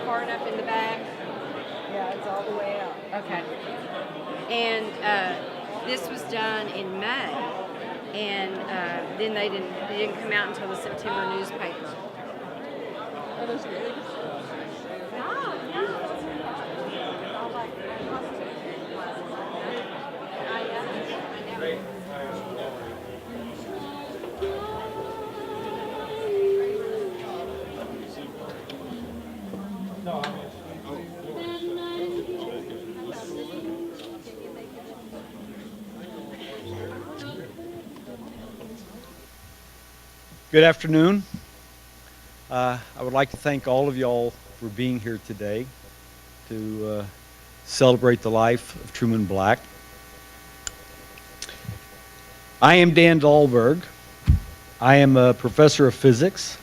far enough in the back? Yeah, it's all the way up. Okay. And this was done in May, and then they didn't come out until the September newspaper. Are those good? Good afternoon. I would like to thank all of y'all for being here today to celebrate the life of Truman Black. I am Dan Dahlberg. I am a professor of physics.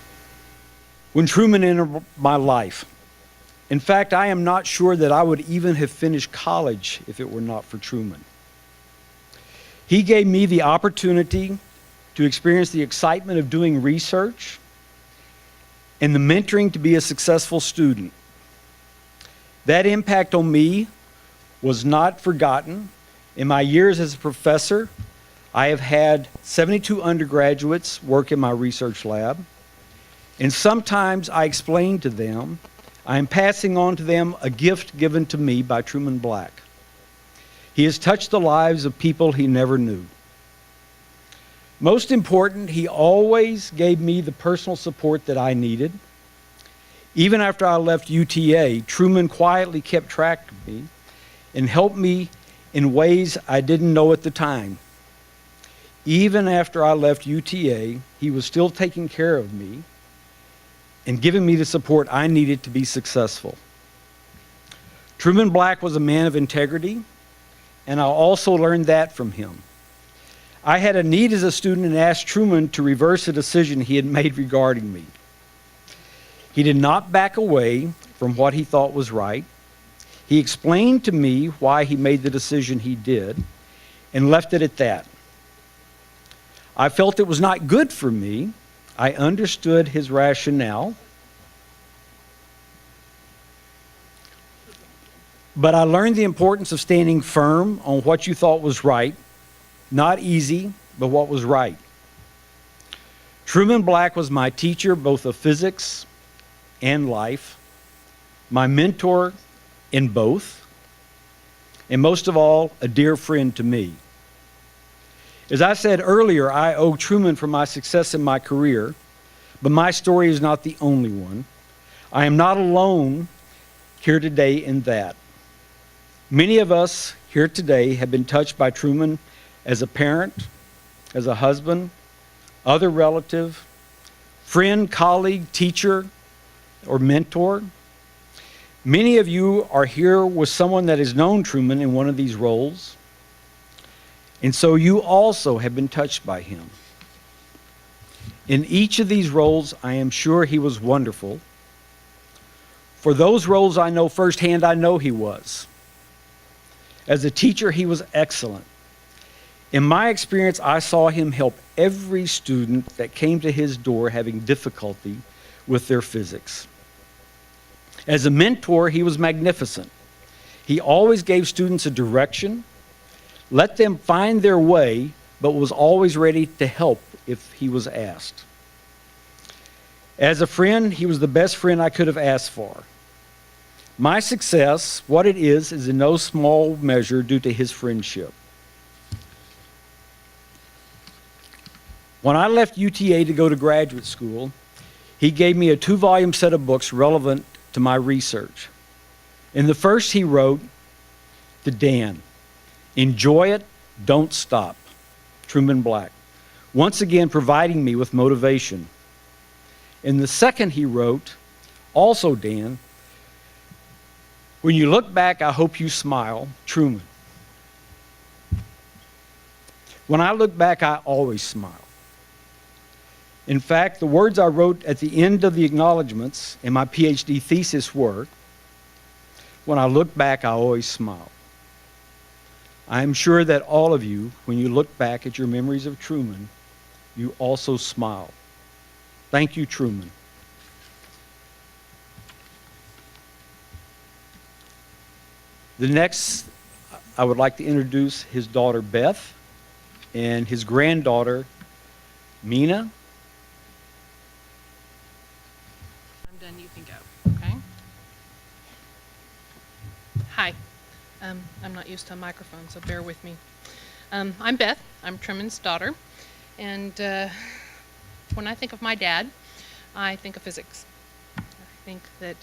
When Truman entered my life, in fact, I am not sure that I would even have finished college if it were not for Truman. He gave me the opportunity to experience the excitement of doing research and the mentoring to be a successful student. That impact on me was not forgotten. In my years as a professor, I have had 72 undergraduates work in my research lab, and sometimes I explain to them I am passing on to them a gift given to me by Truman Black. He has touched the lives of people he never knew. Most important, he always gave me the personal support that I needed. Even after I left UTA, Truman quietly kept track of me and helped me in ways I didn't know at the time. Even after I left UTA, he was still taking care of me and giving me the support I needed to be successful. Truman Black was a man of integrity, and I also learned that from him. I had a need as a student and asked Truman to reverse a decision he had made regarding me. He did not back away from what he thought was right. He explained to me why he made the decision he did and left it at that. I felt it was not good for me. I understood his rationale, but I learned the importance of standing firm on what you thought was right. Not easy, but what was right. Truman Black was my teacher, both of physics and life, my mentor in both, and most of all, a dear friend to me. As I said earlier, I owe Truman for my success in my career, but my story is not the only one. I am not alone here today in that. Many of us here today have been touched by Truman as a parent, as a husband, other relative, friend, colleague, teacher, or mentor. Many of you are here with someone that has known Truman in one of these roles, and so you also have been touched by him. In each of these roles, I am sure he was wonderful. For those roles I know firsthand, I know he was. As a teacher, he was excellent. In my experience, I saw him help every student that came to his door having difficulty with their physics. As a mentor, he was magnificent. He always gave students a direction, let them find their way, but was always ready to help if he was asked. As a friend, he was the best friend I could have asked for. My success, what it is in no small measure due to his friendship. When I left UTA to go to graduate school, he gave me a 2-volume set of books relevant to my research. In the first, he wrote to Dan, "Enjoy it, don't stop." Truman Black, once again providing me with motivation. In the second, he wrote, also Dan, "When you look back, I hope you smile." Truman. When I look back, I always smile. In fact, the words I wrote at the end of the acknowledgments in my PhD thesis were, "When I look back, I always smile." I am sure that all of you, when you look back at your memories of Truman, you also smile. Thank you, Truman. The next, I would like to introduce his daughter Beth and his granddaughter Mina. I'm done, you can go, okay? Hi. I'm not used to a microphone, so bear with me. I'm Beth. I'm Truman's daughter. And when I think of my dad, I think of physics. I think that...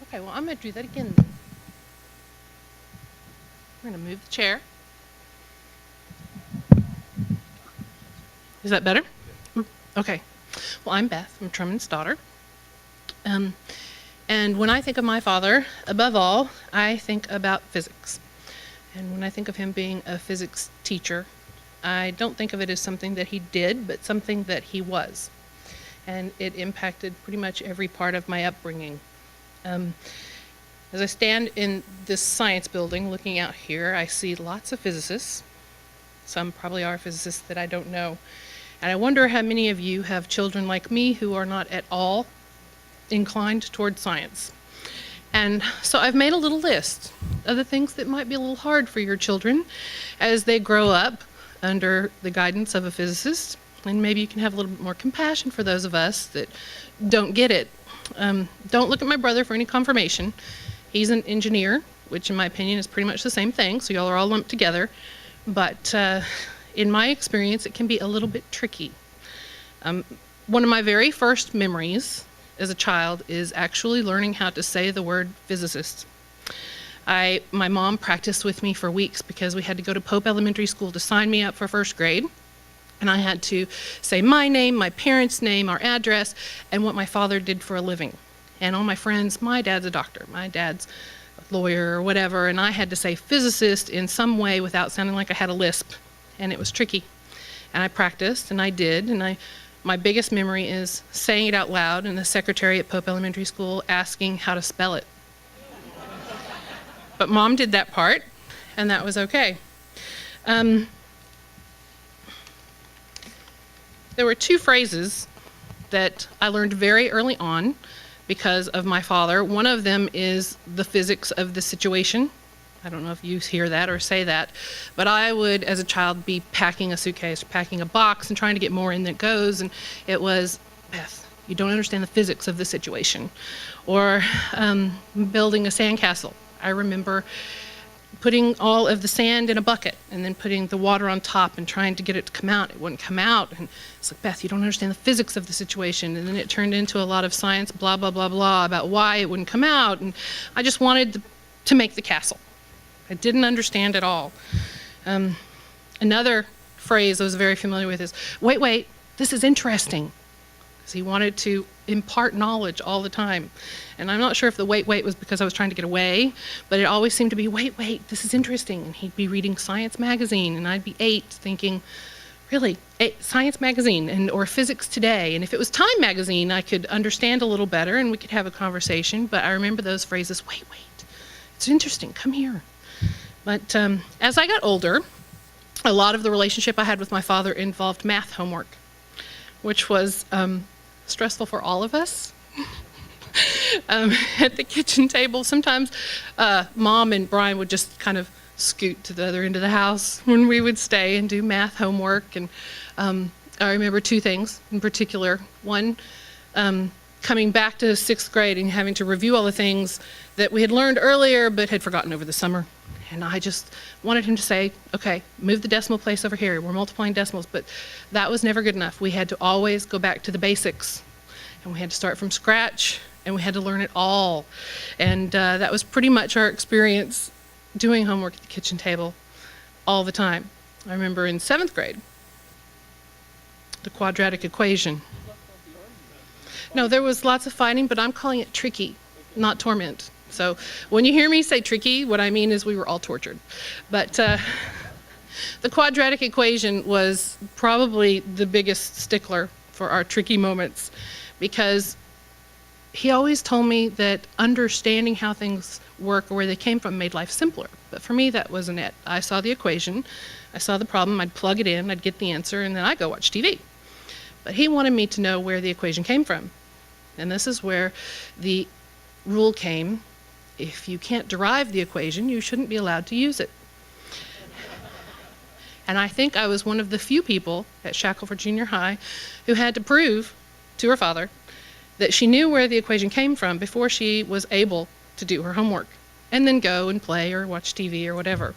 Okay, well, I'm going to do that again. I'm going to move the chair. Is that better? Okay. Well, I'm Beth. I'm Truman's daughter. And when I think of my father, above all, I think about physics. And when I think of him being a physics teacher, I don't think of it as something that he did, but something that he was. And it impacted pretty much every part of my upbringing. As I stand in this science building looking out here, I see lots of physicists. Some probably are physicists that I don't know. And I wonder how many of you have children like me who are not at all inclined toward science. And so I've made a little list of the things that might be a little hard for your children as they grow up under the guidance of a physicist. And maybe you can have a little bit more compassion for those of us that don't get it. Don't look at my brother for any confirmation. He's an engineer, which in my opinion is pretty much the same thing, so y'all are all lumped together. But in my experience, it can be a little bit tricky. One of my very first memories as a child is actually learning how to say the word physicist. My mom practiced with me for weeks because we had to go to Pope Elementary School to sign me up for first grade. And I had to say my name, my parents' name, our address, and what my father did for a living. And all my friends, my dad's a doctor, my dad's a lawyer or whatever, and I had to say physicist in some way without sounding like I had a lisp. And it was tricky. And I practiced, and I did, and my biggest memory is saying it out loud and the secretary at Pope Elementary School asking how to spell it. But Mom did that part, and that was okay. There were two phrases that I learned very early on because of my father. One of them is the physics of the situation. I don't know if you hear that or say that, but I would, as a child, be packing a suitcase, packing a box, and trying to get more in that goes, and it was, Beth, you don't understand the physics of the situation. Or building a sandcastle. I remember putting all of the sand in a bucket and then putting the water on top and trying to get it to come out. It wouldn't come out, and it's like, Beth, you don't understand the physics of the situation. And then it turned into a lot of science, blah, blah, blah, blah, about why it wouldn't come out, and I just wanted to make the castle. I didn't understand at all. Another phrase I was very familiar with is, wait, this is interesting. Because he wanted to impart knowledge all the time. And I'm not sure if the wait was because I was trying to get away, but it always seemed to be, wait, this is interesting. And he'd be reading Science Magazine, and I'd be 8 thinking, really, Science Magazine or Physics Today. And if it was Time Magazine, I could understand a little better and we could have a conversation. But I remember those phrases, wait, it's interesting, come here. But as I got older, a lot of the relationship I had with my father involved math homework, which was stressful for all of us. At the kitchen table, sometimes Mom and Brian would just kind of scoot to the other end of the house when we would stay and do math homework. And I remember two things in particular. One, coming back to 6th grade and having to review all the things that we had learned earlier but had forgotten over the summer. And I just wanted him to say, okay, move the decimal place over here. We're multiplying decimals. But that was never good enough. We had to always go back to the basics. And we had to start from scratch. And we had to learn it all. And that was pretty much our experience doing homework at the kitchen table all the time. I remember in 7th grade, the quadratic equation. No, there was lots of fighting, but I'm calling it tricky, not torment. So when you hear me say tricky, what I mean is we were all tortured. But the quadratic equation was probably the biggest stickler for our tricky moments, because he always told me that understanding how things work or where they came from made life simpler. But for me, that wasn't it. I saw the equation, I saw the problem, I'd plug it in, I'd get the answer, and then I'd go watch TV. But he wanted me to know where the equation came from. And this is where the rule came. if you can't derive the equation, you shouldn't be allowed to use it. And I think I was one of the few people at Shackleford Junior High who had to prove to her father that she knew where the equation came from before she was able to do her homework, and then go and play or watch TV or whatever.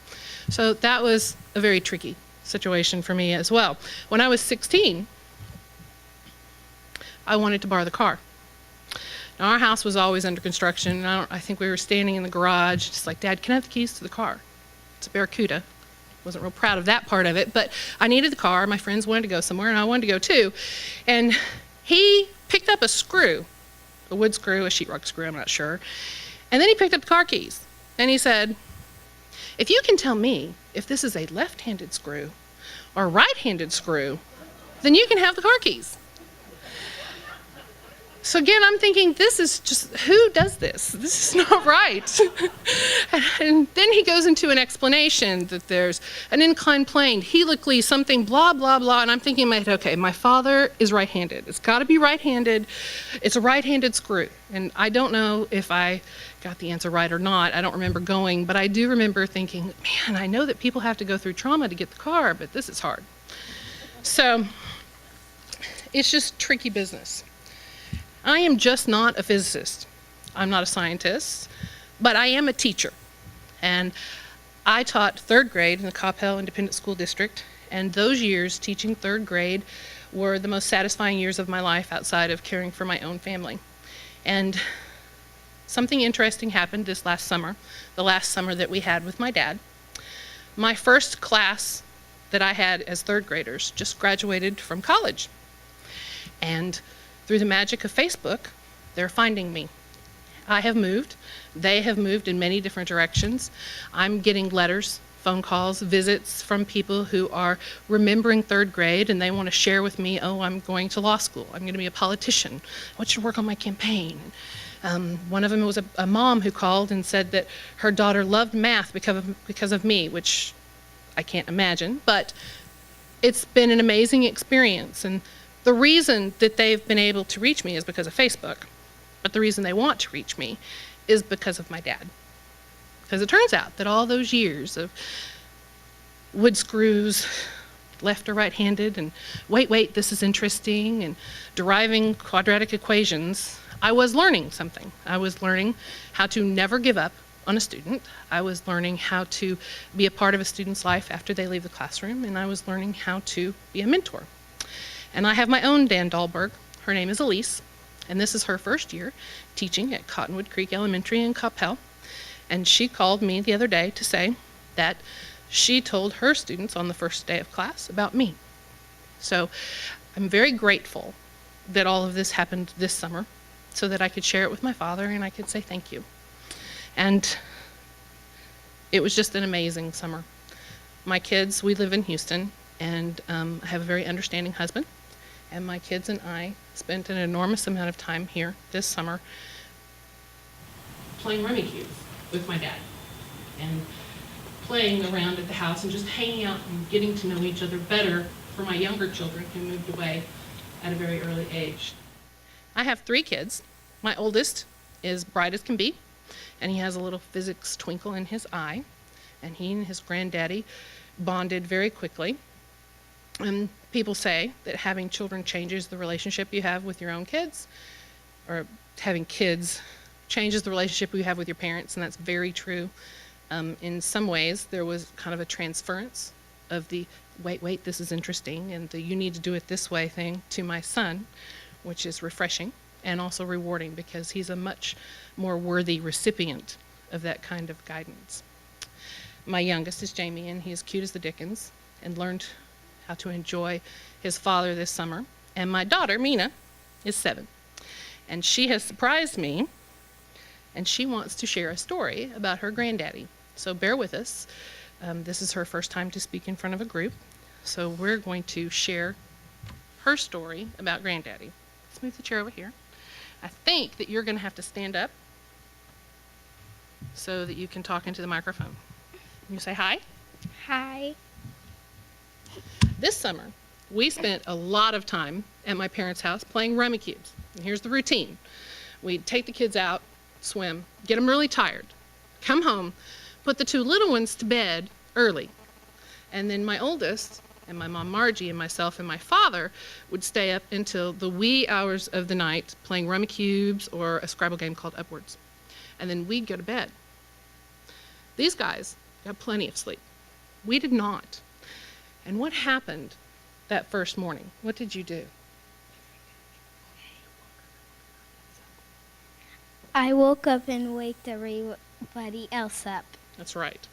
So that was a very tricky situation for me as well. When I was 16, I wanted to borrow the car. Now, our house was always under construction, and I think we were standing in the garage, just like, Dad, can I have the keys to the car? It's a Barracuda. Wasn't real proud of that part of it, but I needed the car. My friends wanted to go somewhere, and I wanted to go too. And he picked up a screw, a wood screw, a sheetrock screw, I'm not sure. And then he picked up the car keys, and he said, if you can tell me if this is a left-handed screw or a right-handed screw, then you can have the car keys. So again, I'm thinking, this is just, who does this? This is not right. And then he goes into an explanation that there's an inclined plane, helically something, blah, blah, blah. And I'm thinking in my head, okay, my father is right-handed. It's got to be right-handed. It's a right-handed screw. And I don't know if I got the answer right or not. I don't remember going, but I do remember thinking, man, I know that people have to go through trauma to get the car, but this is hard. So it's just tricky business. I am just not a physicist. I'm not a scientist, but I am a teacher. And I taught third grade in the Coppell Independent School District, and those years teaching third grade were the most satisfying years of my life outside of caring for my own family. And something interesting happened this last summer, the last summer that we had with my dad. My first class that I had as third graders just graduated from college. And through the magic of Facebook, they're finding me. I have moved. They have moved in many different directions. I'm getting letters, phone calls, visits from people who are remembering third grade, and they want to share with me, oh, I'm going to law school. I'm going to be a politician. I want you to work on my campaign. One of them was a mom who called and said that her daughter loved math because of me, which I can't imagine, but it's been an amazing experience. And the reason that they've been able to reach me is because of Facebook, but the reason they want to reach me is because of my dad. Because it turns out that all those years of wood screws, left or right-handed, and wait, this is interesting, and deriving quadratic equations, I was learning something. I was learning how to never give up on a student. I was learning how to be a part of a student's life after they leave the classroom, and I was learning how to be a mentor. And I have my own Dan Dahlberg. Her name is Elise, and this is her first year teaching at Cottonwood Creek Elementary in Coppell. And she called me the other day to say that she told her students on the first day of class about me. So I'm very grateful that all of this happened this summer so that I could share it with my father and I could say thank you. And it was just an amazing summer. My kids, we live in Houston, and I have a very understanding husband. And my kids and I spent an enormous amount of time here this summer playing rummy cubes with my dad and playing around at the house and just hanging out and getting to know each other better for my younger children who moved away at a very early age. I have 3 kids. My oldest is bright as can be, and he has a little physics twinkle in his eye, and he and his granddaddy bonded very quickly. And people say that having children changes the relationship you have with your own kids, or having kids changes the relationship you have with your parents, and that's very true. In some ways, there was kind of a transference of the wait, this is interesting, and the you need to do it this way thing to my son, which is refreshing and also rewarding because he's a much more worthy recipient of that kind of guidance. My youngest is Jamie, and he's cute as the dickens and learned how to enjoy his father this summer. And my daughter, Mina, is 7. And she has surprised me, and she wants to share a story about her granddaddy. So bear with us. This is her first time to speak in front of a group. So we're going to share her story about granddaddy. Let's move the chair over here. I think that you're going to have to stand up so that you can talk into the microphone. You say hi. Hi. This summer, we spent a lot of time at my parents' house playing rummy cubes. And here's the routine. We'd take the kids out swim, get them really tired, come home, put the 2 little ones to bed early. And then my oldest, and my mom Margie, and myself and my father would stay up until the wee hours of the night playing rummy cubes or a Scrabble game called Upwards. And then we'd go to bed. These guys got plenty of sleep. We did not. And what happened that first morning? What did you do? I woke up and waked everybody else up. That's right.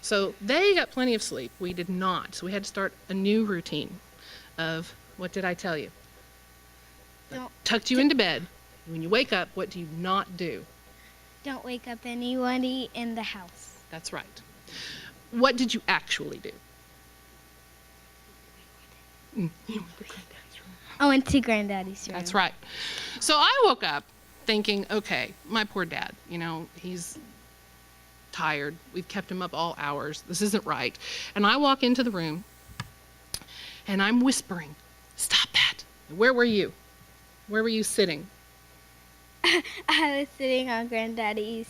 So they got plenty of sleep. We did not. So we had to start a new routine of, what did I tell you? Tucked you into bed. When you wake up, what do you not do? Don't wake up anybody in the house. That's right. What did you actually do? I went to Granddaddy's room. That's right. So I woke up thinking, okay, my poor dad, he's tired. We've kept him up all hours. This isn't right. And I walk into the room and I'm whispering, stop that. Where were you? Where were you sitting? I was sitting on Granddaddy's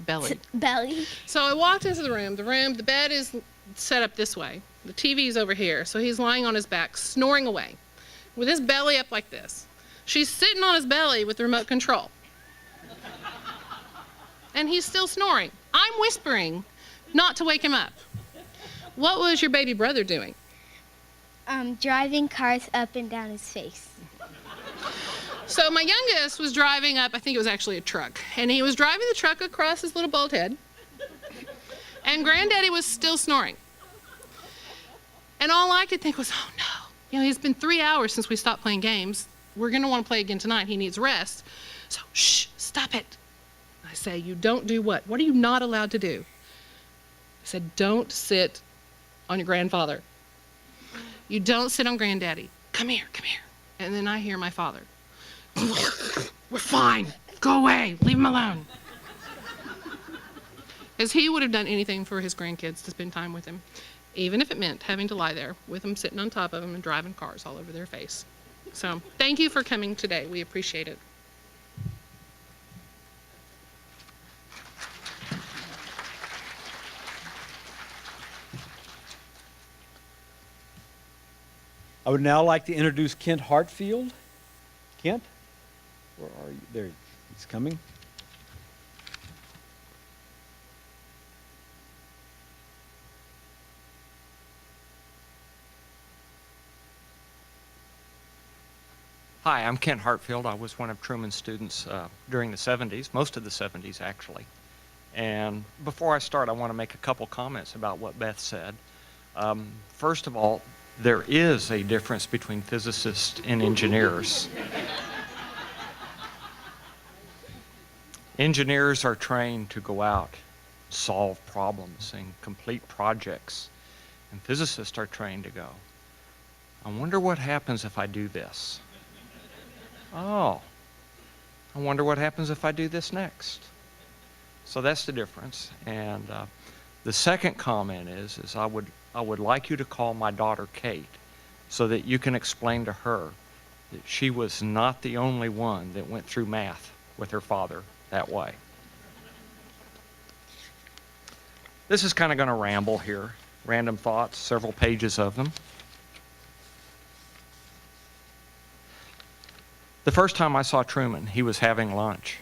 Belly. belly. So I walked into the room. The bed is set up this way. The TV's over here. So he's lying on his back, snoring away with his belly up like this. She's sitting on his belly with the remote control. And he's still snoring. I'm whispering not to wake him up. What was your baby brother doing? Driving cars up and down his face. So my youngest was driving up, I think it was actually a truck, and he was driving the truck across his little bald head, and Granddaddy was still snoring. And all I could think was, oh no, it's been 3 hours since we stopped playing games. We're gonna wanna play again tonight. He needs rest. So, shh, stop it. I say, you don't do what? What are you not allowed to do? I said, don't sit on your grandfather. You don't sit on Granddaddy. Come here, come here. And then I hear my father. We're fine. Go away. Leave him alone. As he would have done anything for his grandkids to spend time with him, even if it meant having to lie there with them sitting on top of him and driving cars all over their face. So thank you for coming today. We appreciate it. I would now like to introduce Kent Hartfield. Kent, where are you? There, he's coming. Hi, I'm Kent Hartfield. I was one of Truman's students during the 70s, most of the 70s actually. And before I start, I want to make a couple comments about what Beth said. First of all, there is a difference between physicists and engineers. Engineers are trained to go out, solve problems, and complete projects. And physicists are trained to go, I wonder what happens if I do this. Oh, I wonder what happens if I do this next. So that's the difference. And the second comment is I would like you to call my daughter Kate so that you can explain to her that she was not the only one that went through math with her father that way. This is kind of going to ramble here. Random thoughts, several pages of them. The first time I saw Truman, he was having lunch.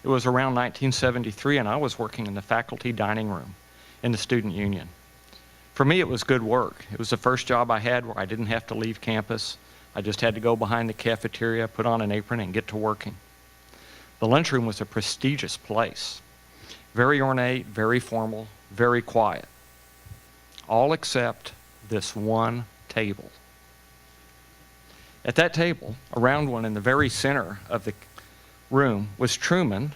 It was around 1973, and I was working in the faculty dining room in the student union. For me, it was good work. It was the first job I had where I didn't have to leave campus. I just had to go behind the cafeteria, put on an apron, and get to working. The lunchroom was a prestigious place. Very ornate, very formal, very quiet. All except this one table. At that table, a round one in the very center of the room, was Truman,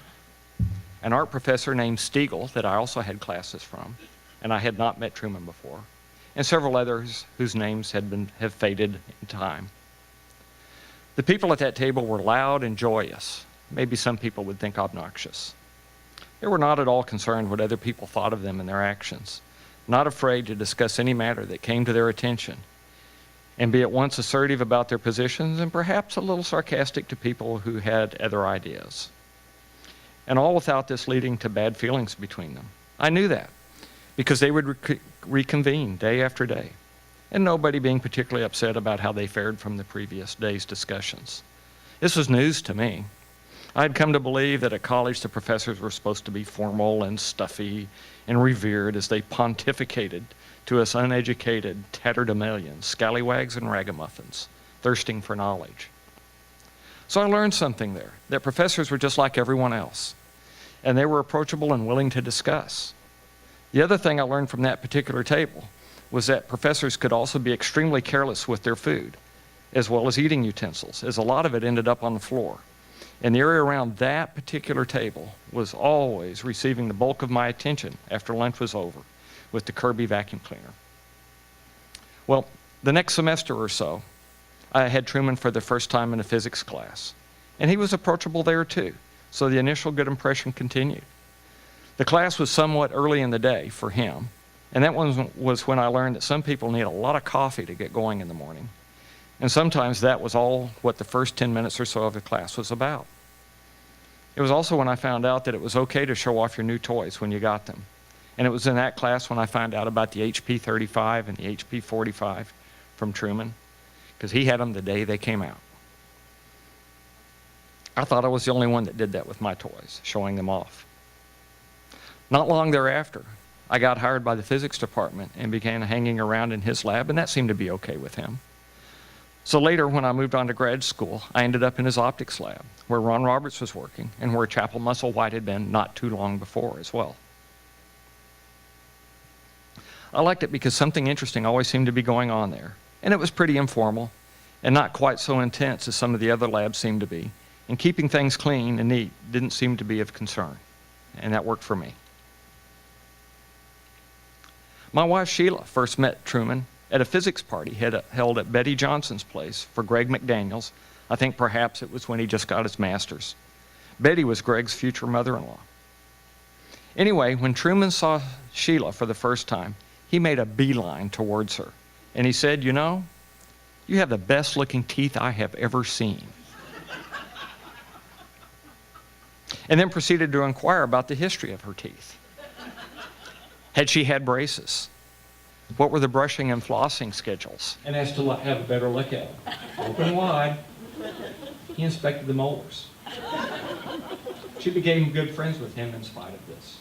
an art professor named Stiegel that I also had classes from, and I had not met Truman before, and several others whose names have faded in time. The people at that table were loud and joyous. Maybe some people would think obnoxious. They were not at all concerned what other people thought of them and their actions, not afraid to discuss any matter that came to their attention, and be at once assertive about their positions and perhaps a little sarcastic to people who had other ideas. and all without this leading to bad feelings between them. I knew that because they would reconvene day after day, and nobody being particularly upset about how they fared from the previous day's discussions. This was news to me. I had come to believe that at college the professors were supposed to be formal and stuffy and revered as they pontificated to us uneducated tatterdemalions, scallywags and ragamuffins, thirsting for knowledge. So I learned something there, that professors were just like everyone else, and they were approachable and willing to discuss. The other thing I learned from that particular table was that professors could also be extremely careless with their food, as well as eating utensils, as a lot of it ended up on the floor. And the area around that particular table was always receiving the bulk of my attention after lunch was over with the Kirby vacuum cleaner. Well, the next semester or so, I had Truman for the first time in a physics class, and he was approachable there too, so the initial good impression continued. The class was somewhat early in the day for him, and that was when I learned that some people need a lot of coffee to get going in the morning. And sometimes that was all what the first 10 minutes or so of the class was about. It was also when I found out that it was okay to show off your new toys when you got them. And it was in that class when I found out about the HP 35 and the HP 45 from Truman, because he had them the day they came out. I thought I was the only one that did that with my toys, showing them off. Not long thereafter, I got hired by the physics department and began hanging around in his lab, and that seemed to be okay with him. So later, when I moved on to grad school, I ended up in his optics lab, where Ron Roberts was working and where Chapel Musselwhite had been not too long before as well. I liked it because something interesting always seemed to be going on there, and it was pretty informal and not quite so intense as some of the other labs seemed to be, and keeping things clean and neat didn't seem to be of concern, and that worked for me. My wife Sheila first met Truman at a physics party held at Betty Johnson's place for Greg McDaniels. I think perhaps it was when he just got his master's. Betty was Greg's future mother-in-law. Anyway, when Truman saw Sheila for the first time, he made a beeline towards her. And he said, "You know, you have the best looking teeth I have ever seen." And then proceeded to inquire about the history of her teeth. Had she had braces? What were the brushing and flossing schedules? And asked to have a better look at them. Open wide. He inspected the molars. She became good friends with him in spite of this.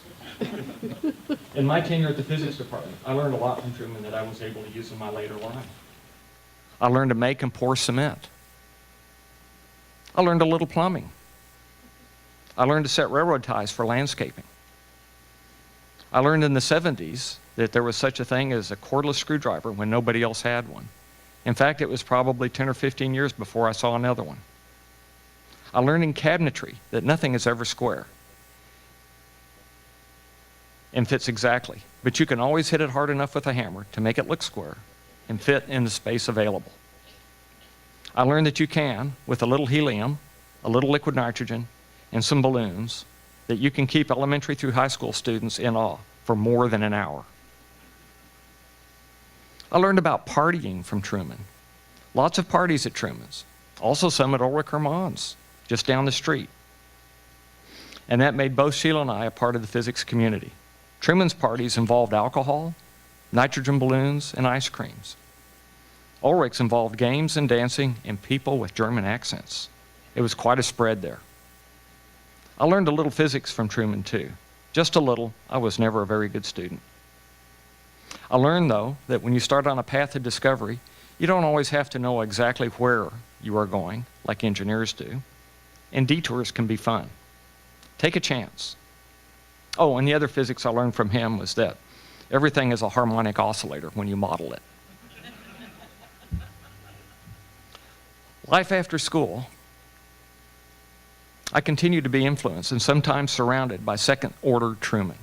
In my tenure at the physics department, I learned a lot from Truman that I was able to use in my later life. I learned to make and pour cement. I learned a little plumbing. I learned to set railroad ties for landscaping. I learned in the 70s that there was such a thing as a cordless screwdriver when nobody else had one. In fact, it was probably 10 or 15 years before I saw another one. I learned in cabinetry that nothing is ever square and fits exactly, but you can always hit it hard enough with a hammer to make it look square and fit in the space available. I learned that you can, with a little helium, a little liquid nitrogen, and some balloons, that you can keep elementary through high school students in awe for more than an hour. I learned about partying from Truman. Lots of parties at Truman's. Also some at Ulrich Hermann's, just down the street. And that made both Sheila and I a part of the physics community. Truman's parties involved alcohol, nitrogen balloons, and ice creams. Ulrich's involved games and dancing and people with German accents. It was quite a spread there. I learned a little physics from Truman too. Just a little. I was never a very good student. I learned, though, that when you start on a path of discovery, you don't always have to know exactly where you are going, like engineers do. And detours can be fun. Take a chance. Oh, and the other physics I learned from him was that everything is a harmonic oscillator when you model it. Life after school, I continued to be influenced and sometimes surrounded by second-order Truman.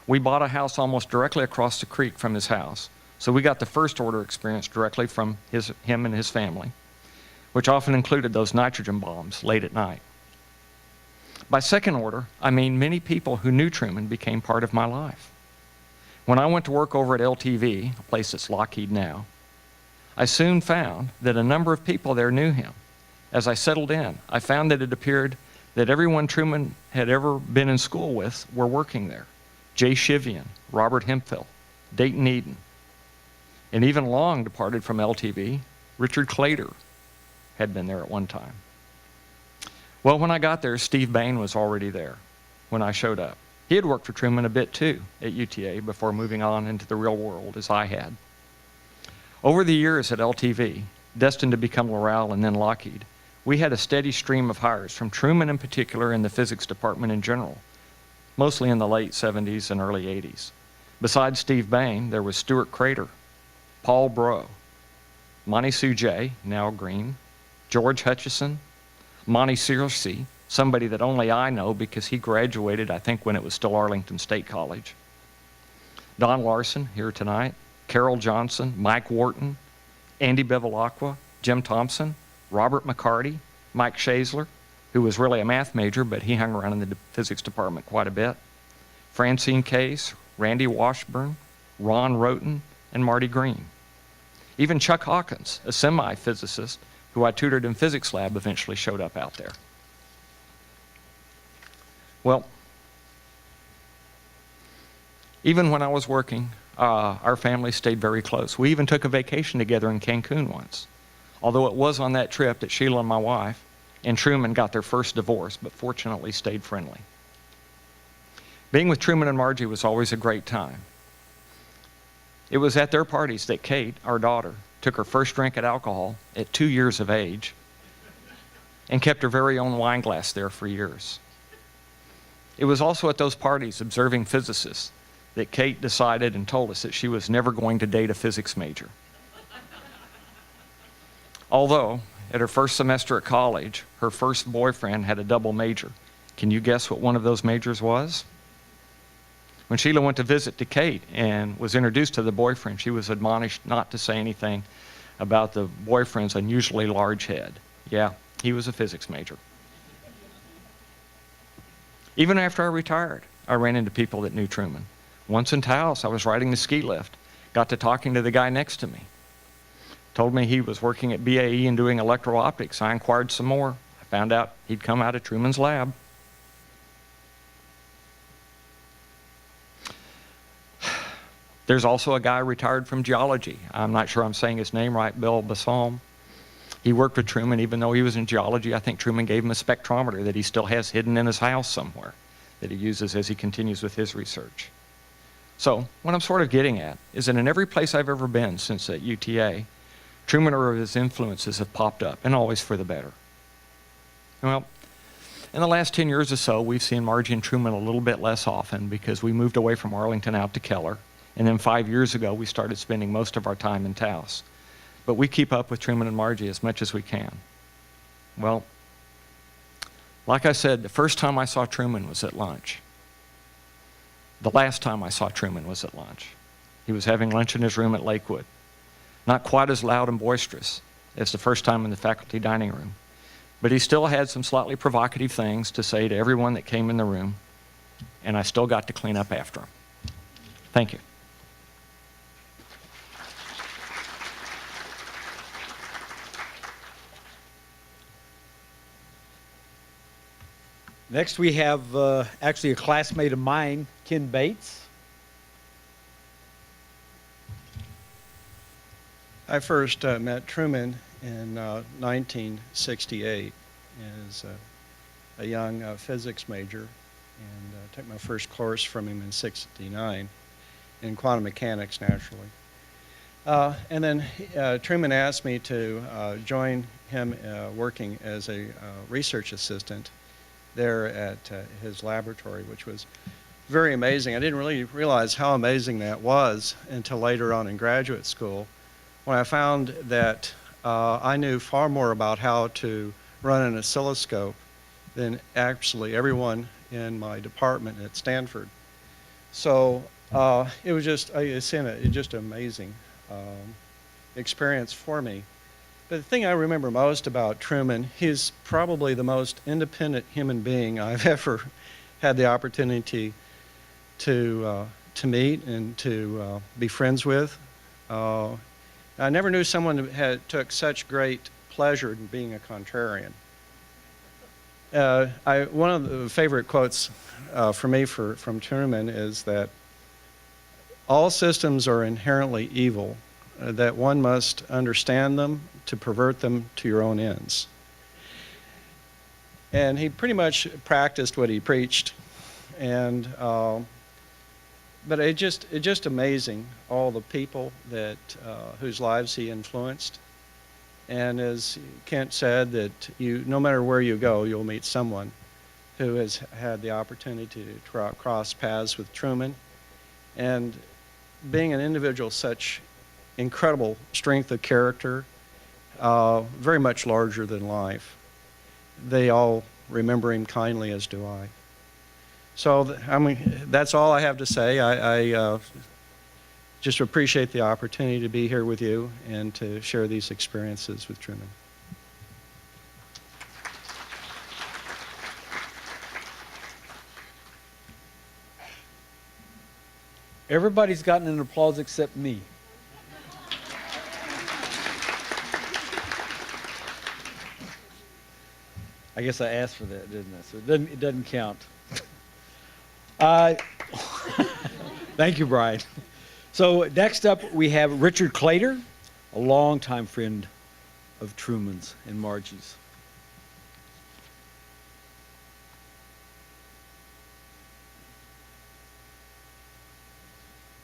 We bought a house almost directly across the creek from his house, so we got the first-order experience directly from him and his family, which often included those nitrogen bombs late at night. By second order, I mean many people who knew Truman became part of my life. When I went to work over at LTV, a place that's Lockheed now, I soon found that a number of people there knew him. As I settled in, I found that it appeared that everyone Truman had ever been in school with were working there. Jay Shivian, Robert Hemphill, Dayton Eden, and even long departed from LTV, Richard Claytor had been there at one time. Well, when I got there, Steve Bain was already there when I showed up. He had worked for Truman a bit too at UTA before moving on into the real world as I had. Over the years at LTV, destined to become Loral and then Lockheed, we had a steady stream of hires from Truman in particular and the physics department in general, mostly in the late 70s and early 80s. Besides Steve Bain, there was Stuart Crater, Paul Bro, Monty Sujay, now Green, George Hutchison, Monty Searcy, somebody that only I know because he graduated, I think, when it was still Arlington State College. Don Larson, here tonight, Carol Johnson, Mike Wharton, Andy Bevilacqua, Jim Thompson, Robert McCarty, Mike Shazler, who was really a math major, but he hung around in the physics department quite a bit, Francine Case, Randy Washburn, Ron Roten, and Marty Green. Even Chuck Hawkins, a semi-physicist who I tutored in physics lab, eventually showed up out there. Well, even when I was working, our family stayed very close. We even took a vacation together in Cancun once, although it was on that trip that Sheila and my wife and Truman got their first divorce, but fortunately stayed friendly. Being with Truman and Margie was always a great time. It was at their parties that Kate, our daughter, took her first drink of alcohol at 2 years of age and kept her very own wine glass there for years. It was also at those parties, observing physicists, that Kate decided and told us that she was never going to date a physics major. Although, at her first semester at college, her first boyfriend had a double major. Can you guess what one of those majors was? When Sheila went to visit to Kate and was introduced to the boyfriend, she was admonished not to say anything about the boyfriend's unusually large head. Yeah, he was a physics major. Even after I retired, I ran into people that knew Truman. Once in Taos, I was riding the ski lift, got to talking to the guy next to me. Told me he was working at BAE and doing electro-optics. I inquired some more. I found out he'd come out of Truman's lab. There's also a guy retired from geology. I'm not sure I'm saying his name right, Bill Basalm. He worked with Truman even though he was in geology. I think Truman gave him a spectrometer that he still has hidden in his house somewhere that he uses as he continues with his research. So what I'm sort of getting at is that in every place I've ever been since at UTA, Truman or his influences have popped up, and always for the better. Well, in the last 10 years or so, we've seen Margie and Truman a little bit less often because we moved away from Arlington out to Keller. And then 5 years ago, we started spending most of our time in Taos. But we keep up with Truman and Margie as much as we can. Well, like I said, the first time I saw Truman was at lunch. The last time I saw Truman was at lunch. He was having lunch in his room at Lakewood. Not quite as loud and boisterous as the first time in the faculty dining room, but he still had some slightly provocative things to say to everyone that came in the room, and I still got to clean up after him. Thank you. Next, we have actually a classmate of mine, Ken Bates. I first met Truman in 1968 as a young physics major, and took my first course from him in '69 in quantum mechanics, naturally. And then Truman asked me to join him working as a research assistant there at his laboratory, which was very amazing. I didn't really realize how amazing that was until later on in graduate school, when I found that I knew far more about how to run an oscilloscope than actually everyone in my department at Stanford. So it was just, just an amazing experience for me. But the thing I remember most about Truman, he's probably the most independent human being I've ever had the opportunity to meet and to be friends with. I never knew someone who took such great pleasure in being a contrarian. One of the favorite quotes for me from Truman is that all systems are inherently evil, that one must understand them to pervert them to your own ends. And he pretty much practiced what he preached. And but it's just amazing, all the people that whose lives he influenced. And as Kent said, that no matter where you go, you'll meet someone who has had the opportunity to cross paths with Truman. And being an individual of such incredible strength of character, very much larger than life, they all remember him kindly, as do I. So, I mean, that's all I have to say. I just appreciate the opportunity to be here with you and to share these experiences with Truman. Everybody's gotten an applause except me. I guess I asked for that, didn't I? So it doesn't count. Thank you, Brian. So next up, we have Richard Claytor, a longtime friend of Truman's and Margie's.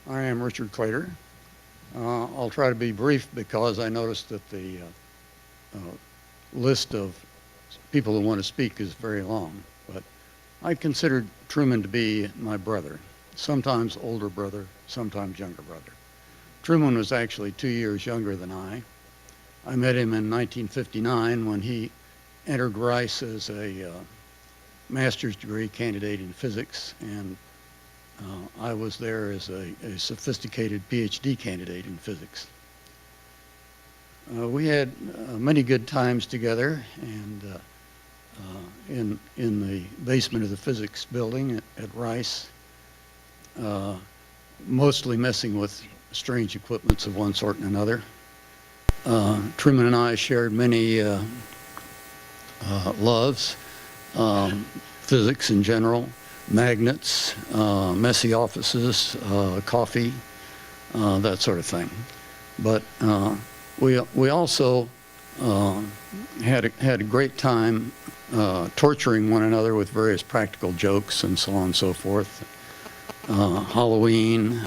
I am Richard Claytor. I'll try to be brief because I noticed that the list of people who want to speak is very long. But I considered Truman to be my brother, sometimes older brother, sometimes younger brother. Truman was actually 2 years younger than I. I met him in 1959 when he entered Wyse as a master's degree candidate in physics, and I was there as a sophisticated PhD candidate in physics. We had many good times together, and in the basement of the physics building at Wyse, mostly messing with strange equipments of one sort and another. Truman and I shared many loves, physics in general, magnets, messy offices, coffee, that sort of thing. But we also had a great time torturing one another with various practical jokes and so on and so forth. Halloween,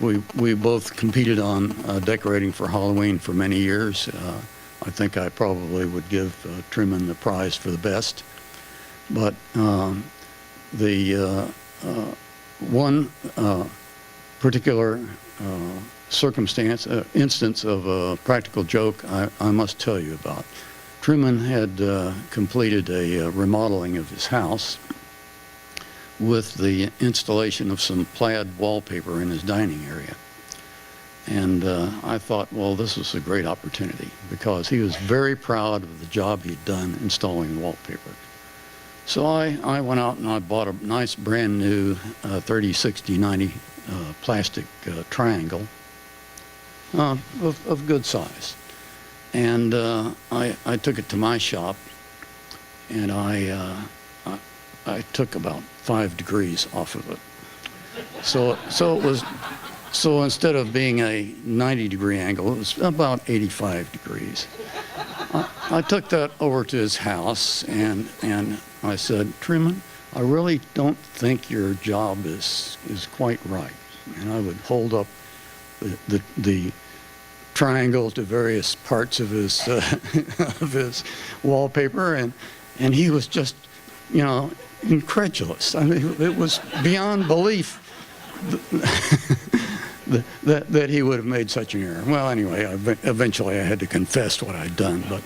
we both competed on decorating for Halloween for many years. I think I probably would give Truman the prize for the best. But the one particular instance of a practical joke I must tell you about. Truman had completed a remodeling of his house with the installation of some plaid wallpaper in his dining area. And I thought, well, this was a great opportunity because he was very proud of the job he'd done installing wallpaper. So I went out and I bought a nice brand new 30, 60, 90 plastic triangle of good size. And I took it to my shop, and I took about 5 degrees off of it. So instead of being a 90-degree angle, it was about 85 degrees. I took that over to his house, and I said, Truman, I really don't think your job is quite right. And I would hold up the triangle to various parts of his of his wallpaper, and he was just, incredulous. I mean, it was beyond belief that he would have made such an error. Well, anyway, eventually I had to confess what I'd done, but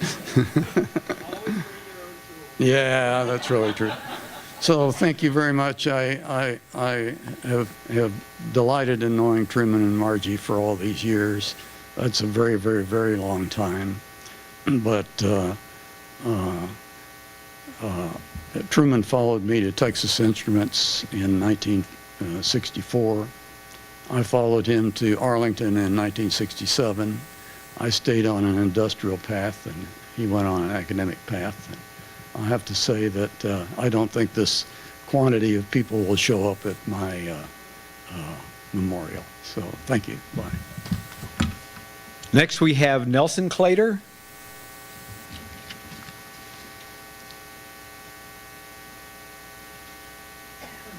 yeah, that's really true. So thank you very much. I have delighted in knowing Truman and Margie for all these years. That's a very, very, very long time. But Truman followed me to Texas Instruments in 1964. I followed him to Arlington in 1967. I stayed on an industrial path, and he went on an academic path. And I have to say that I don't think this quantity of people will show up at my memorial. So thank you. Bye. Next, we have Nelson Claytor.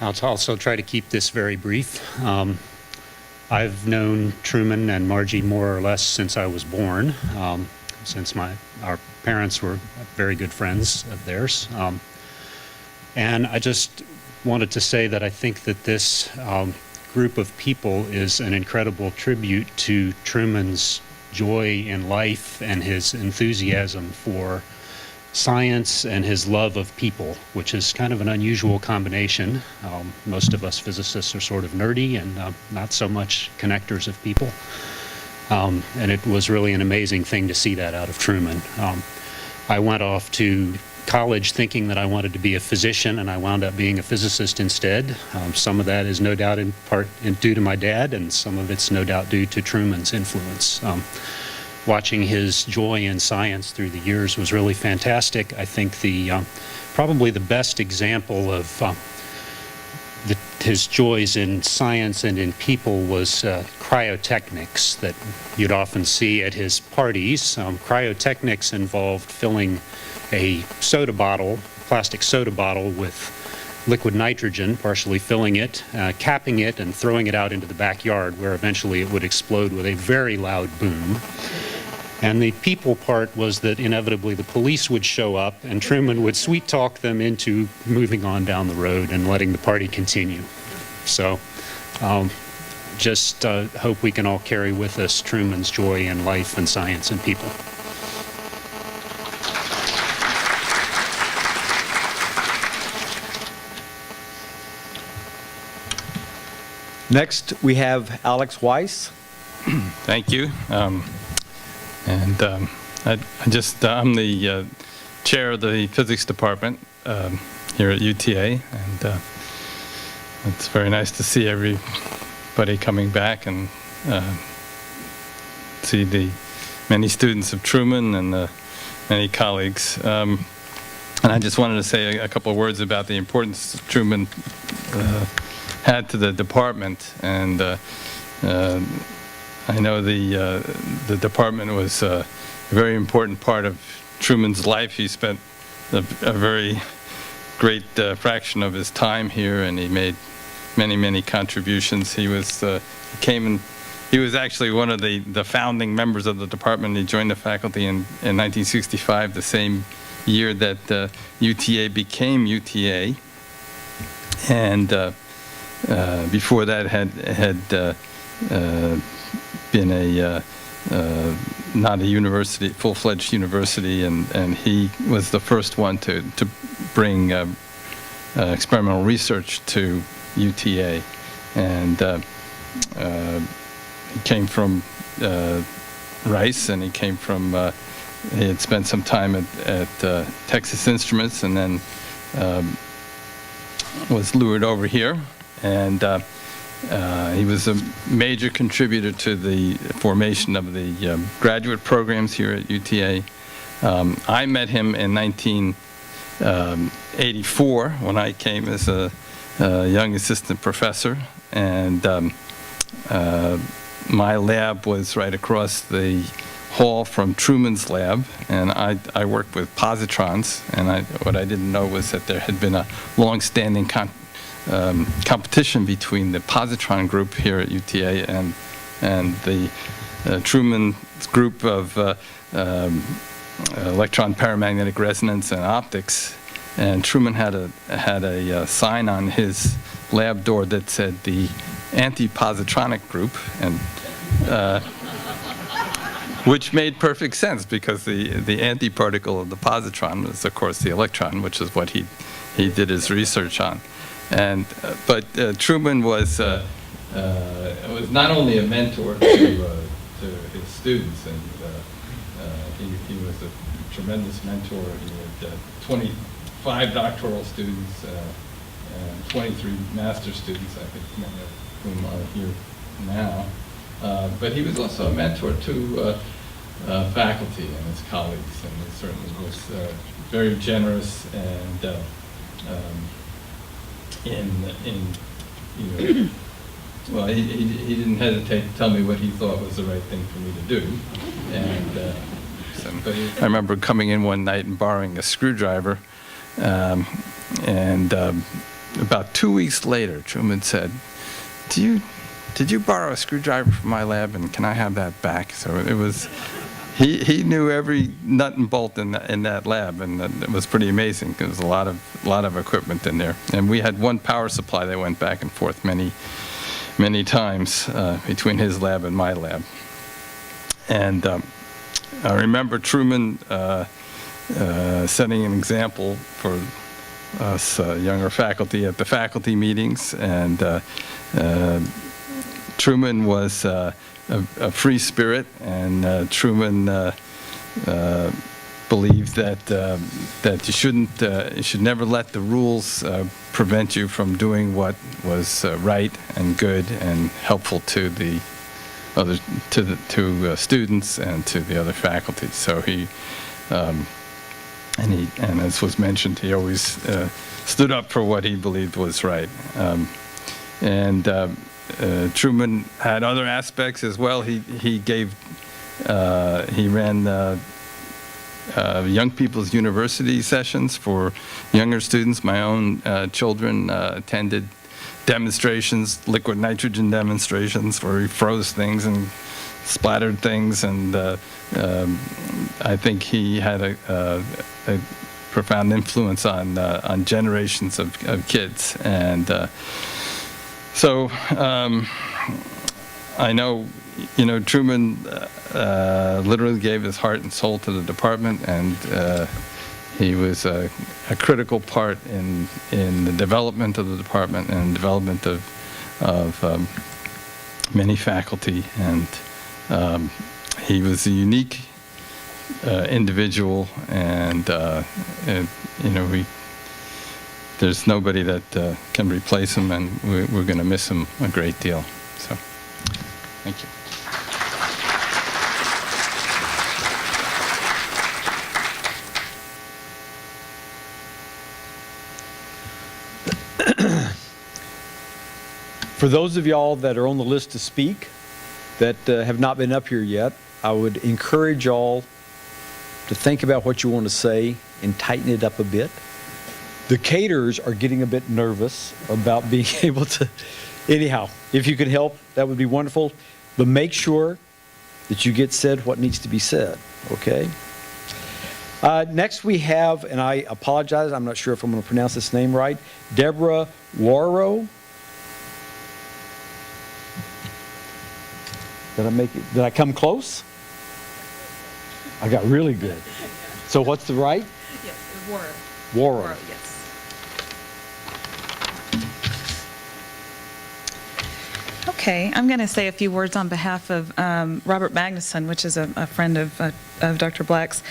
I'll also try to keep this very brief. I've known Truman and Margie more or less since I was born, since our parents were very good friends of theirs. And I just wanted to say that I think that this group of people is an incredible tribute to Truman's joy in life and his enthusiasm for science and his love of people, which is kind of an unusual combination. Most of us physicists are sort of nerdy and not so much connectors of people. And it was really an amazing thing to see that out of Truman. I went off to college thinking that I wanted to be a physician, and I wound up being a physicist instead. Some of that is no doubt in part due to my dad, and some of it's no doubt due to Truman's influence. Watching his joy in science through the years was really fantastic. I think probably the best example of his joys in science and in people was cryotechnics that you'd often see at his parties. Cryotechnics involved filling a soda bottle, plastic soda bottle, with liquid nitrogen, partially filling it, capping it, and throwing it out into the backyard, where eventually it would explode with a very loud boom. And the people part was that inevitably the police would show up, and Truman would sweet talk them into moving on down the road and letting the party continue. So just hope we can all carry with us Truman's joy in life and science and people. Next, we have Alex Wyse. Thank you. I'm the chair of the physics department here at UTA, and it's very nice to see everybody coming back and see the many students of Truman and the many colleagues. And I just wanted to say a couple of words about the importance Truman had to the department, and I know the department was a very important part of Truman's life. He spent a very great fraction of his time here, and he made many contributions. He was actually one of the founding members of the department. He joined the faculty in 1965, the same year that UTA became UTA, and before that had been not a university, full-fledged university, and he was the first one to bring experimental research to UTA, and he came from Rice, and he had spent some time at Texas Instruments, and then was lured over here, and he was a major contributor to the formation of the graduate programs here at UTA. I met him in 1984 when I came as a young assistant professor, and my lab was right across the hall from Truman's lab, and I worked with positrons, and what I didn't know was that there had been a long-standing competition between the positron group here at UTA and the Truman group of electron paramagnetic resonance and optics. And Truman had a sign on his lab door that said the anti-positronic group, and which made perfect sense, because the antiparticle of the positron is, of course, the electron, which is what he did his research on. And but Truman was not only a mentor to his students, and he was a tremendous mentor. He had 25 doctoral students and 23 master students, I think many of whom are here now. But he was also a mentor to faculty and his colleagues, and he certainly was very generous and well, he didn't hesitate to tell me what he thought was the right thing for me to do. And I remember coming in one night and borrowing a screwdriver, and about 2 weeks later, Truman said, did you borrow a screwdriver from my lab, and can I have that back? So it was, he knew every nut and bolt in that lab, and it was pretty amazing. There was a lot of equipment in there, and we had one power supply that went back and forth many times between his lab and my lab. And I remember Truman setting an example for us younger faculty at the faculty meetings, and Truman was a free spirit, and Truman believed that you should never let the rules prevent you from doing what was right and good and helpful to the other to students and to the other faculty. So he and as was mentioned, he always stood up for what he believed was right. Truman had other aspects as well. He ran young people's university sessions for younger students. My own children attended demonstrations, liquid nitrogen demonstrations, where he froze things and splattered things, and I think he had a profound influence on generations of kids. And so I know, Truman literally gave his heart and soul to the department, and he was a critical part in the development of the department and development of many faculty. And he was a unique individual, and there's nobody that can replace him, and we're going to miss him a great deal. So, thank you. For those of y'all that are on the list to speak that have not been up here yet, I would encourage y'all to think about what you want to say and tighten it up a bit. The caterers are getting a bit nervous about being able to, anyhow, if you can help, that would be wonderful. But make sure that you get said what needs to be said, okay? Next we have, and I apologize, I'm not sure if I'm going to pronounce this name right, Deborah Warrow. Did I come close? I got really good. So what's the right? Yes, Warrow. Warrow. Warrow, yes. Okay, I'm going to say a few words on behalf of Robert Magnuson, which is a friend of Dr. Black's.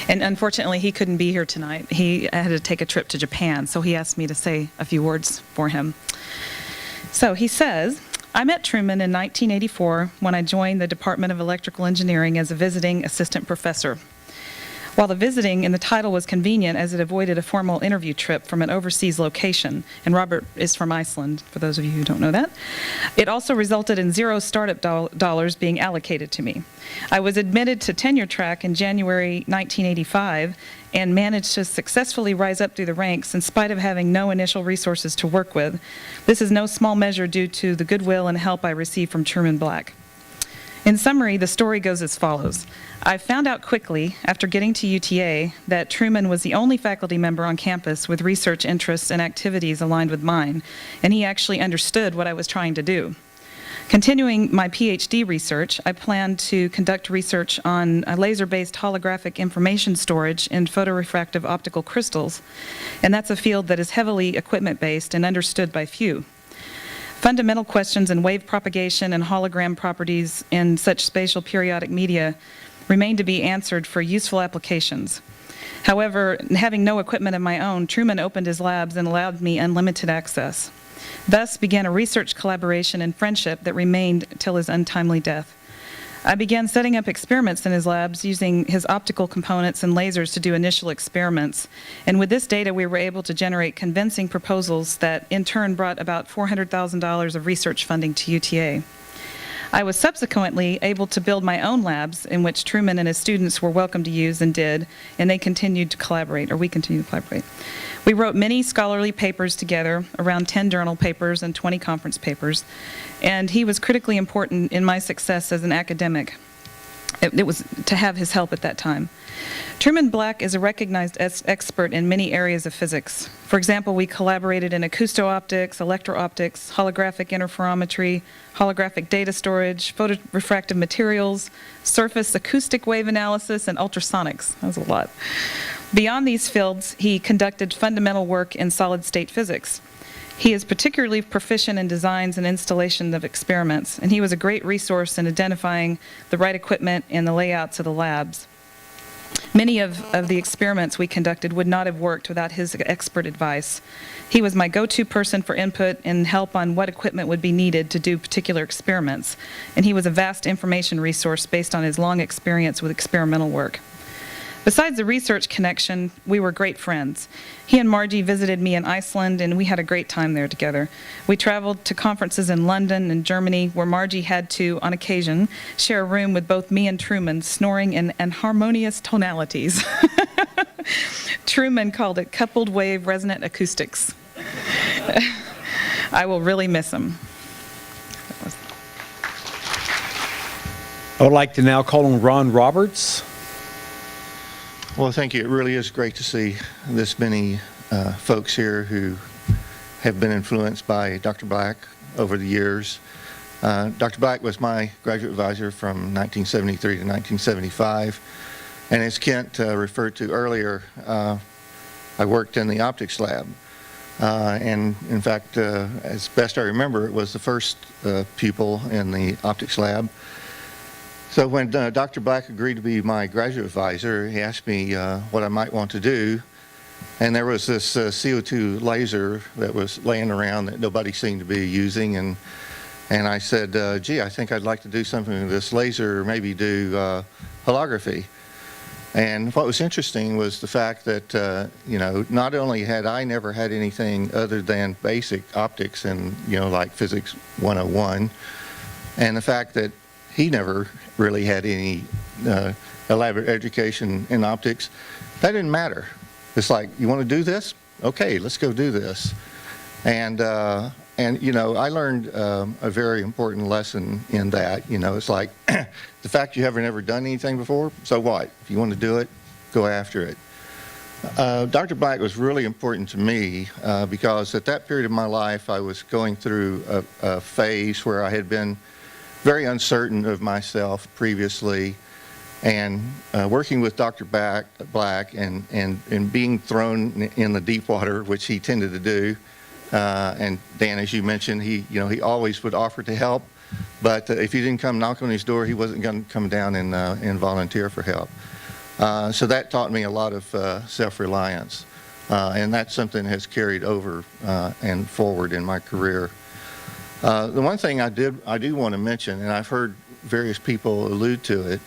And unfortunately, he couldn't be here tonight. He had to take a trip to Japan, so he asked me to say a few words for him. So he says, I met Truman in 1984 when I joined the Department of Electrical Engineering as a visiting assistant professor. While the visiting in the title was convenient as it avoided a formal interview trip from an overseas location, and Robert is from Iceland, for those of you who don't know that, it also resulted in zero startup dollars being allocated to me. I was admitted to tenure track in January 1985 and managed to successfully rise up through the ranks in spite of having no initial resources to work with. This is no small measure due to the goodwill and help I received from Truman Black. In summary, the story goes as follows. I found out quickly, after getting to UTA, that Truman was the only faculty member on campus with research interests and activities aligned with mine, and he actually understood what I was trying to do. Continuing my PhD research, I plan to conduct research on laser-based holographic information storage in photorefractive optical crystals, and that's a field that is heavily equipment-based and understood by few. Fundamental questions in wave propagation and hologram properties in such spatial periodic media remain to be answered for useful applications. However, having no equipment of my own, Truman opened his labs and allowed me unlimited access. Thus began a research collaboration and friendship that remained till his untimely death. I began setting up experiments in his labs using his optical components and lasers to do initial experiments. And with this data, we were able to generate convincing proposals that in turn brought about $400,000 of research funding to UTA. I was subsequently able to build my own labs in which Truman and his students were welcome to use and did, and they continued to collaborate, or we continued to collaborate. We wrote many scholarly papers together, around 10 journal papers and 20 conference papers, and he was critically important in my success as an academic. It was to have his help at that time. Truman Black is a recognized expert in many areas of physics. For example, we collaborated in acousto-optics, electro-optics, holographic interferometry, holographic data storage, photorefractive materials, surface acoustic wave analysis, and ultrasonics. That was a lot. Beyond these fields, he conducted fundamental work in solid-state physics. He is particularly proficient in designs and installation of experiments, and he was a great resource in identifying the right equipment and the layouts of the labs. Many of the experiments we conducted would not have worked without his expert advice. He was my go-to person for input and help on what equipment would be needed to do particular experiments, and he was a vast information resource based on his long experience with experimental work. Besides the research connection, we were great friends. He and Margie visited me in Iceland, and we had a great time there together. We traveled to conferences in London and Germany, where Margie had to, on occasion, share a room with both me and Truman, snoring in harmonious tonalities. Truman called it coupled wave resonant acoustics. I will really miss him. I would like to now call on Ron Roberts. Well, thank you. It really is great to see this many folks here who have been influenced by Dr. Black over the years. Dr. Black was my graduate advisor from 1973 to 1975. And as Kent referred to earlier, I worked in the optics lab. And in fact, as best I remember, it was the first pupil in the optics lab. So when Dr. Black agreed to be my graduate advisor, he asked me what I might want to do. And there was this CO2 laser that was laying around that nobody seemed to be using. And I said, gee, I think I'd like to do something with this laser, maybe do holography. And what was interesting was the fact that, you know, not only had I never had anything other than basic optics and, you know, like Physics 101, and the fact that he never really had any elaborate education in optics, that didn't matter. It's like, you want to do this? Okay, let's go do this. And you know, I learned a very important lesson in that. You know, it's like, the fact you haven't ever done anything before, so what? If you want to do it, go after it. Dr. Black was really important to me because at that period of my life, I was going through a phase where I had been very uncertain of myself previously, and working with Dr. Black and being thrown in the deep water, which he tended to do. And Dan, as you mentioned, he always would offer to help, but if you didn't come knock on his door, he wasn't going to come down and volunteer for help. So that taught me a lot of self-reliance, and that's something that has carried over and forward in my career. The one thing I do want to mention, and I've heard various people allude to it,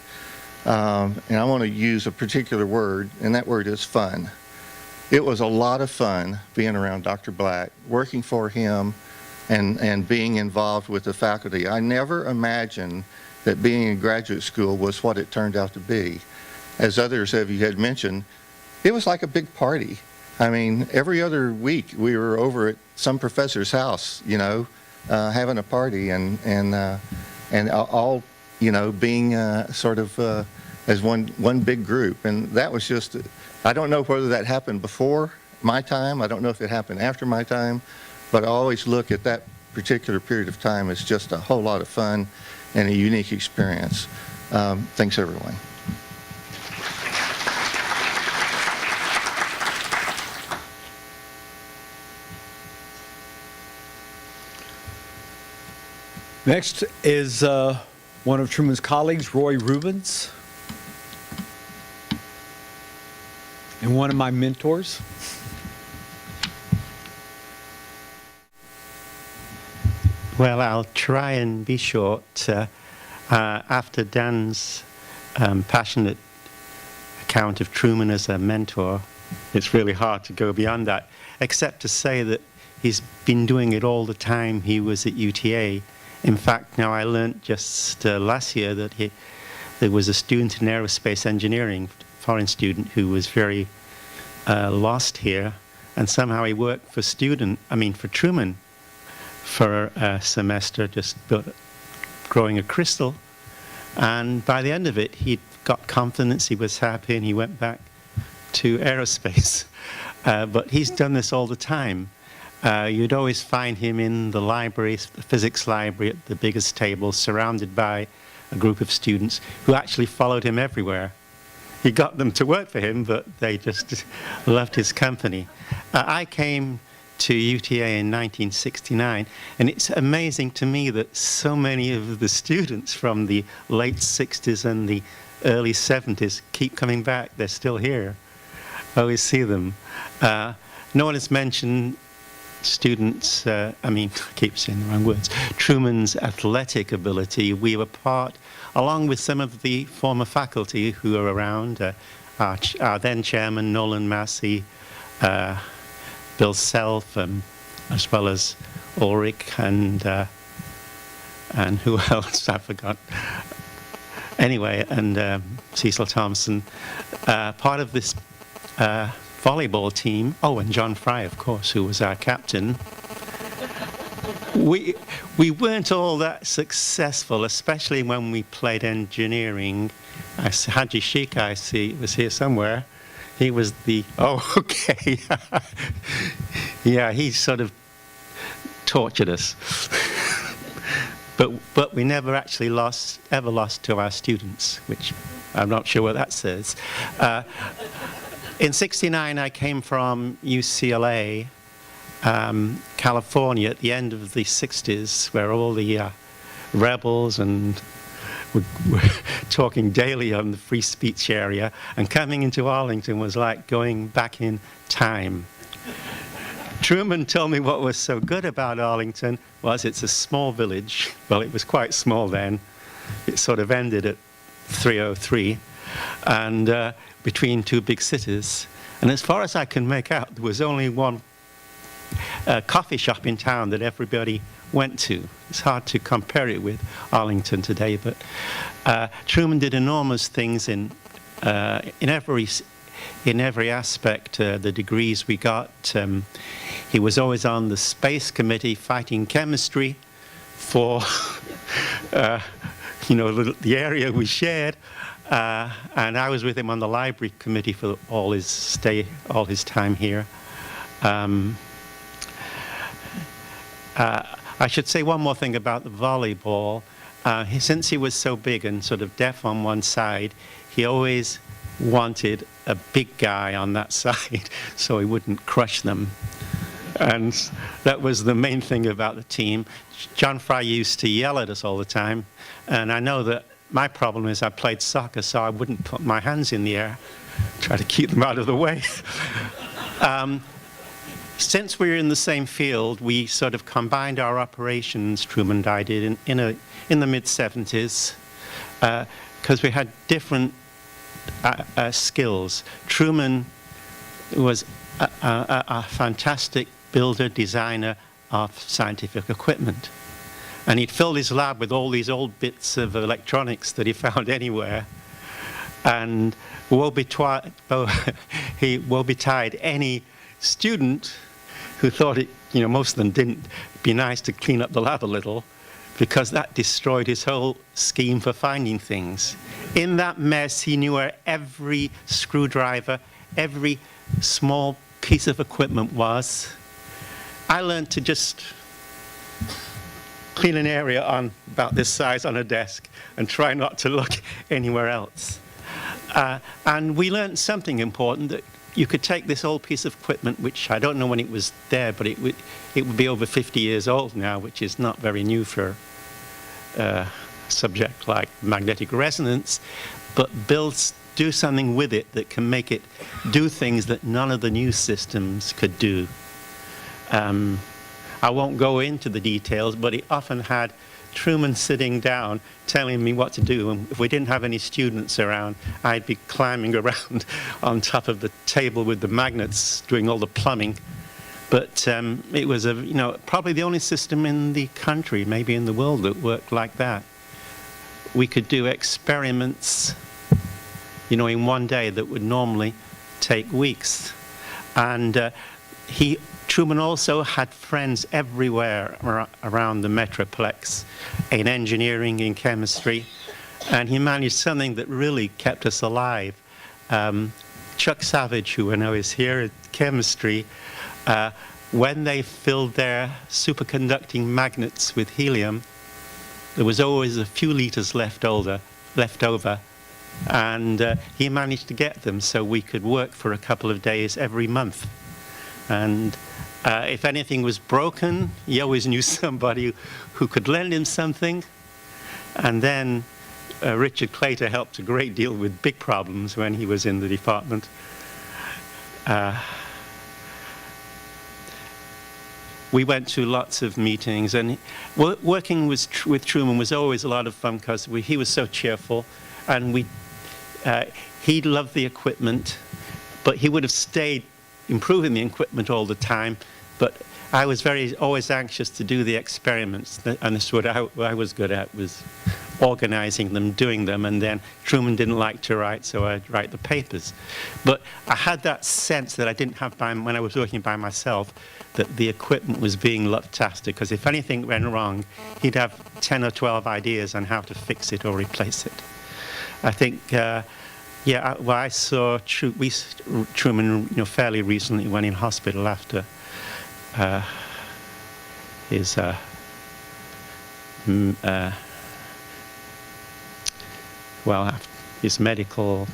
and I want to use a particular word, and that word is fun. It was a lot of fun being around Dr. Black, working for him, and being involved with the faculty. I never imagined that being in graduate school was what it turned out to be. As others of you had mentioned, it was like a big party. I mean, every other week we were over at some professor's house, you know, having a party and all, you know, being sort of as one big group. And that was just, I don't know whether that happened before my time. I don't know if it happened after my time, but I always look at that particular period of time as just a whole lot of fun and a unique experience. Thanks, everyone. Next is one of Truman's colleagues, Roy Rubens, and one of my mentors. Well, I'll try and be short. After Dan's passionate account of Truman as a mentor, it's really hard to go beyond that, except to say that he's been doing it all the time he was at UTA. In fact, now I learned just last year that there was a student in aerospace engineering, foreign student, who was very lost here, and somehow he worked for Truman for a semester, just growing a crystal. And by the end of it, he'd got confidence, he was happy, and he went back to aerospace. But he's done this all the time. You'd always find him in the library, the physics library, at the biggest table, surrounded by a group of students who actually followed him everywhere. He got them to work for him, but they just loved his company. I came to UTA in 1969, and it's amazing to me that so many of the students from the late 60s and the early 70s keep coming back. They're still here. I always see them. No one has mentioned students, I keep saying the wrong words, Truman's athletic ability. We were part, along with some of the former faculty who are around, our then chairman, Nolan Massey, Bill Self, as well as Ulrich, and who else? I forgot. Anyway, and Cecil Thompson, part of this volleyball team. Oh, and John Fry, of course, who was our captain. We weren't all that successful, especially when we played engineering. Haji Sheikh, I see, was here somewhere. He was okay. Yeah, he sort of tortured us. But we never actually ever lost to our students, which I'm not sure what that says. In '69, I came from UCLA, California, at the end of the '60s, where all the rebels and were talking daily on the free speech area, and coming into Arlington was like going back in time. Truman told me what was so good about Arlington was it's a small village. Well, it was quite small then. It sort of ended at 303, and between two big cities. And as far as I can make out, there was only one coffee shop in town that everybody went to. It's hard to compare it with Arlington today, but Truman did enormous things in every aspect. The degrees we got, he was always on the space committee fighting chemistry for the area we shared, and I was with him on the library committee for all his time here. I should say one more thing about the volleyball. Since he was so big and sort of deaf on one side, he always wanted a big guy on that side so he wouldn't crush them. And that was the main thing about the team. John Fry used to yell at us all the time, and I know that my problem is I played soccer, so I wouldn't put my hands in the air, try to keep them out of the way. Since we were in the same field, we sort of combined our operations, Truman and I did, in the mid-'70s, because we had different skills. Truman was a fantastic builder, designer of scientific equipment. And he'd filled his lab with all these old bits of electronics that he found anywhere. And woe betide any student who thought most of them didn't be nice to clean up the lab a little, because that destroyed his whole scheme for finding things. In that mess, he knew where every screwdriver, every small piece of equipment was. I learned to just clean an area on about this size on a desk and try not to look anywhere else. And we learned something important, that you could take this old piece of equipment, which I don't know when it was there, but it would be over 50 years old now, which is not very new for a subject like magnetic resonance, but do something with it that can make it do things that none of the new systems could do. I won't go into the details, but it often had Truman sitting down, telling me what to do. And if we didn't have any students around, I'd be climbing around on top of the table with the magnets, doing all the plumbing. But it was probably the only system in the country, maybe in the world, that worked like that. We could do experiments, in one day that would normally take weeks. And Truman also had friends everywhere around the Metroplex, in engineering, in chemistry, and he managed something that really kept us alive. Chuck Savage, who I know is here at chemistry, when they filled their superconducting magnets with helium, there was always a few liters left over, and he managed to get them so we could work for a couple of days every month. And if anything was broken, he always knew somebody who could lend him something. And then Richard Claytor helped a great deal with big problems when he was in the department. We went to lots of meetings, and working with Truman was always a lot of fun because he was so cheerful, and he loved the equipment, but he would have stayed improving the equipment all the time. But I was always anxious to do the experiments, and this is what I was good at, was organizing them, doing them, and then Truman didn't like to write, so I'd write the papers. But I had that sense that I didn't have when I was working by myself, that the equipment was being looked after, because if anything went wrong, he'd have 10 or 12 ideas on how to fix it or replace it. I think, I saw Truman, fairly recently, when in hospital after his his medical,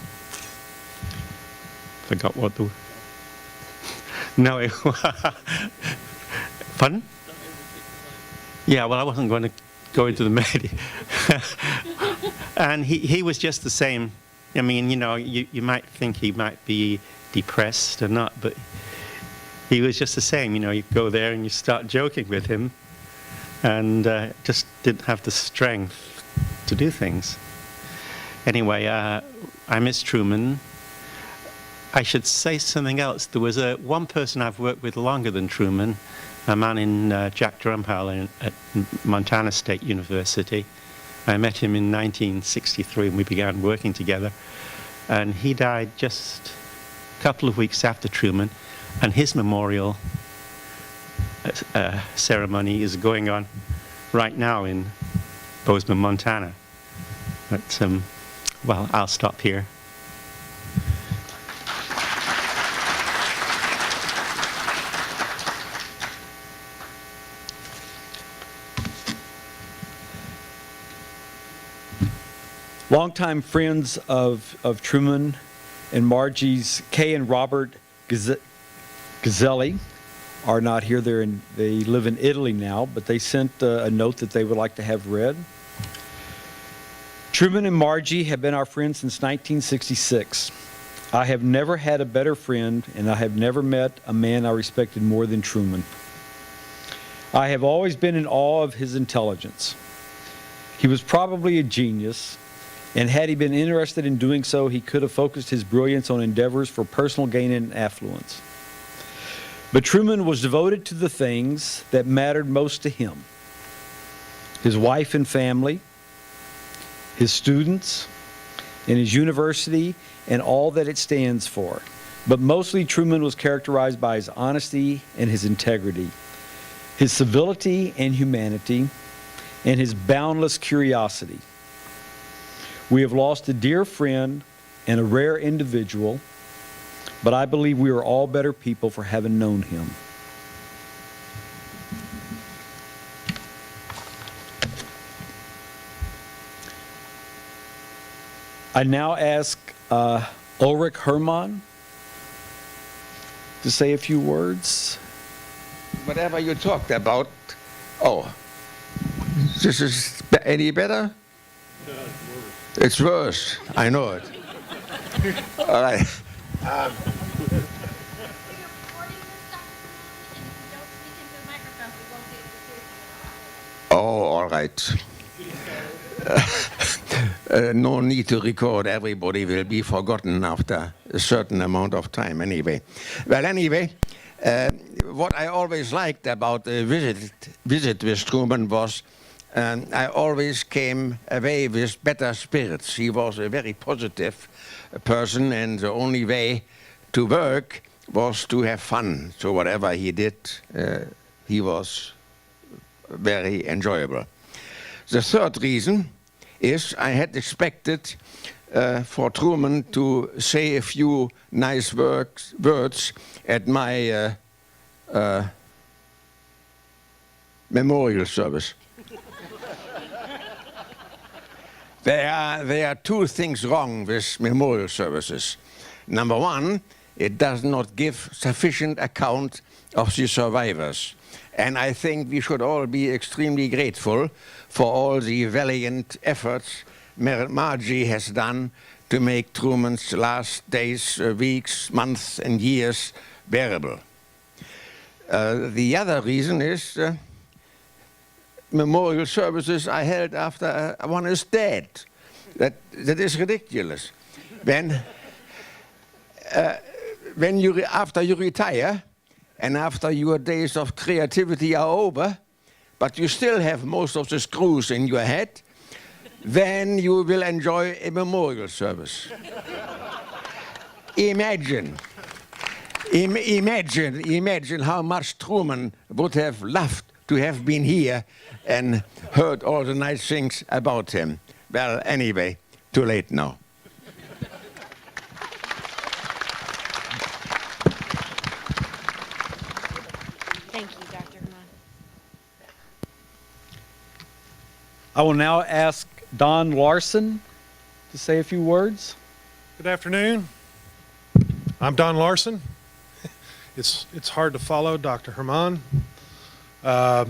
forgot what the, no, pardon? Yeah, well, I wasn't going to go into the and he was just the same. I mean, you might think he might be depressed or not, but he was just the same. You go there and you start joking with him, and just didn't have the strength to do things. Anyway, I miss Truman. I should say something else. There was one person I've worked with longer than Truman, a man in Jack Drumhall at Montana State University. I met him in 1963 and we began working together. And he died just a couple of weeks after Truman, and his memorial ceremony is going on right now in Bozeman, Montana. But, well, I'll stop here. Longtime friends of Truman and Margie's, Kay and Robert Gazzelli are not here. They live in Italy now, but they sent a note that they would like to have read. Truman and Margie have been our friends since 1966. I have never had a better friend, and I have never met a man I respected more than Truman. I have always been in awe of his intelligence. He was probably a genius, and had he been interested in doing so, he could have focused his brilliance on endeavors for personal gain and affluence. But Truman was devoted to the things that mattered most to him: his wife and family, his students, and his university, and all that it stands for. But mostly, Truman was characterized by his honesty and his integrity, his civility and humanity, and his boundless curiosity. We have lost a dear friend and a rare individual, but I believe we are all better people for having known him. I now ask Ulrich Hermann to say a few words. Whatever you talked about. Oh, this is any better? It's worse. I know it. All right. Oh, all right. right. No need to record. Everybody will be forgotten after a certain amount of time anyway. Well, anyway, what I always liked about the visit with Truman was I always came away with better spirits. He was a very positive person, and the only way to work was to have fun. So whatever he did, he was very enjoyable. The third reason is I had expected for Truman to say a few nice words at my memorial service. There are two things wrong with memorial services. Number one, it does not give sufficient account of the survivors. And I think we should all be extremely grateful for all the valiant efforts Margie has done to make Truman's last days, weeks, months, and years bearable. The other reason is memorial services I held after one is dead. That is ridiculous. After you retire, and after your days of creativity are over, but you still have most of the screws in your head, then you will enjoy a memorial service. Imagine how much Truman would have loved to have been here and heard all the nice things about him. Well, anyway, too late now. I will now ask Don Larson to say a few words. Good afternoon. I'm Don Larson. It's hard to follow Dr. Herman. I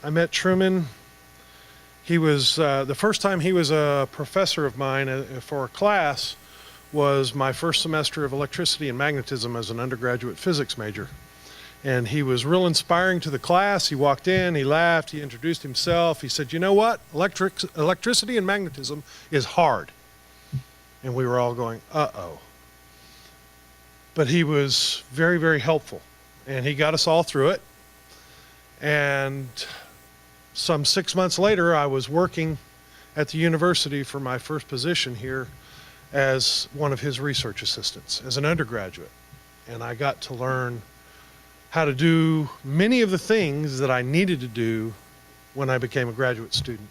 met Truman. He was the first time he was a professor of mine for a class was my first semester of electricity and magnetism as an undergraduate physics major. And he was real inspiring to the class. He walked in, he laughed, he introduced himself. He said, you know what? Electricity and magnetism is hard. And we were all going, uh-oh. But he was very, very helpful. And he got us all through it. And some 6 months later, I was working at the university for my first position here as one of his research assistants, as an undergraduate. And I got to learn how to do many of the things that I needed to do when I became a graduate student,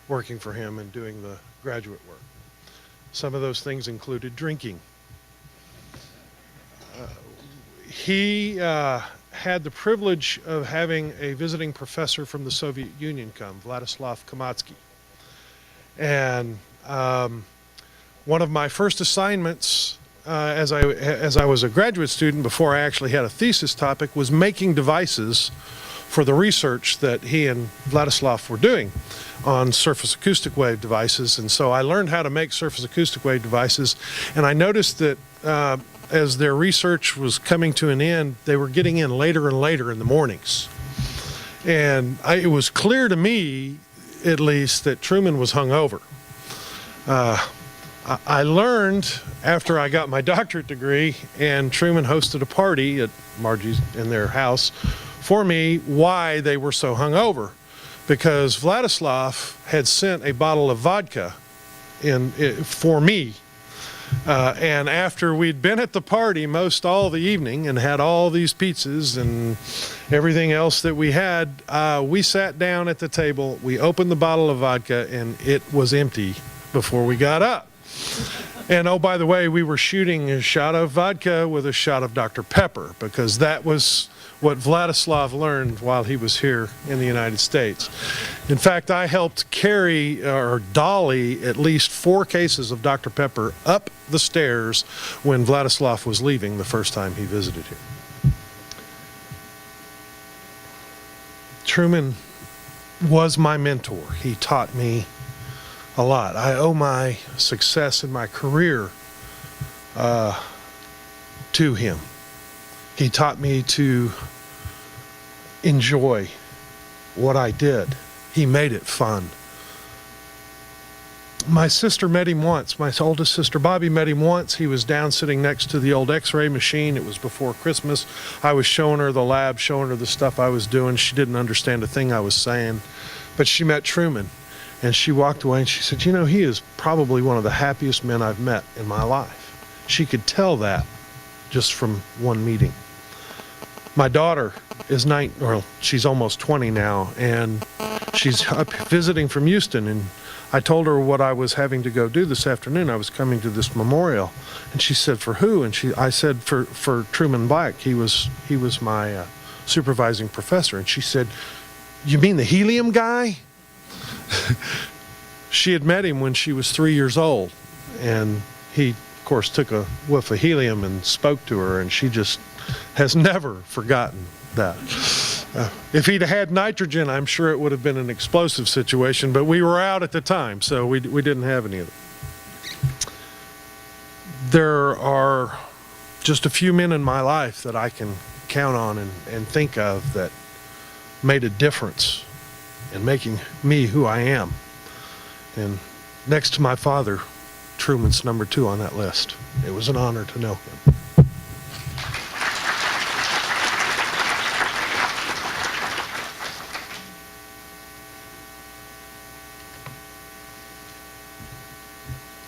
working for him and doing the graduate work. Some of those things included drinking. He had the privilege of having a visiting professor from the Soviet Union come, Vladislav Kamatsky. And one of my first assignments as I was a graduate student, before I actually had a thesis topic, was making devices for the research that he and Vladislav were doing on surface acoustic wave devices. And so I learned how to make surface acoustic wave devices, and I noticed that as their research was coming to an end, they were getting in later and later in the mornings. And it was clear to me, at least, that Truman was hungover. I learned after I got my doctorate degree, and Truman hosted a party at Margie's in their house for me, why they were so hungover. Because Vladislav had sent a bottle of vodka for me. And after we'd been at the party most all the evening and had all these pizzas and everything else that we had, we sat down at the table, we opened the bottle of vodka, and it was empty before we got up. And oh, by the way, we were shooting a shot of vodka with a shot of Dr. Pepper, because that was what Vladislav learned while he was here in the United States. In fact, I helped carry or dolly at least 4 cases of Dr. Pepper up the stairs when Vladislav was leaving the first time he visited here. Truman was my mentor. He taught me a lot. I owe my success in my career to him. He taught me to enjoy what I did. he made it fun. My sister met him once. My oldest sister, Bobby, met him once. He was down sitting next to the old x-ray machine. It was before Christmas. I was showing her the lab, showing her the stuff I was doing. She didn't understand a thing I was saying. But she met Truman, and she walked away and she said, you know, he is probably one of the happiest men I've met in my life. She could tell that just from one meeting. My daughter is she's almost 20 now, and she's up visiting from Houston, and I told her what I was having to go do this afternoon. I was coming to this memorial, and she said, "For who?" And I said, "For Truman Black. He was my supervising professor." And she said, "You mean the helium guy?" She had met him when she was 3 years old, and he, of course, took a whiff of helium and spoke to her, and she just has never forgotten that. If he'd had nitrogen, I'm sure it would have been an explosive situation, but we were out at the time, so we didn't have any of it. There are just a few men in my life that I can count on and think of that made a difference in making me who I am. And next to my father, Truman's number 2 on that list. It was an honor to know him.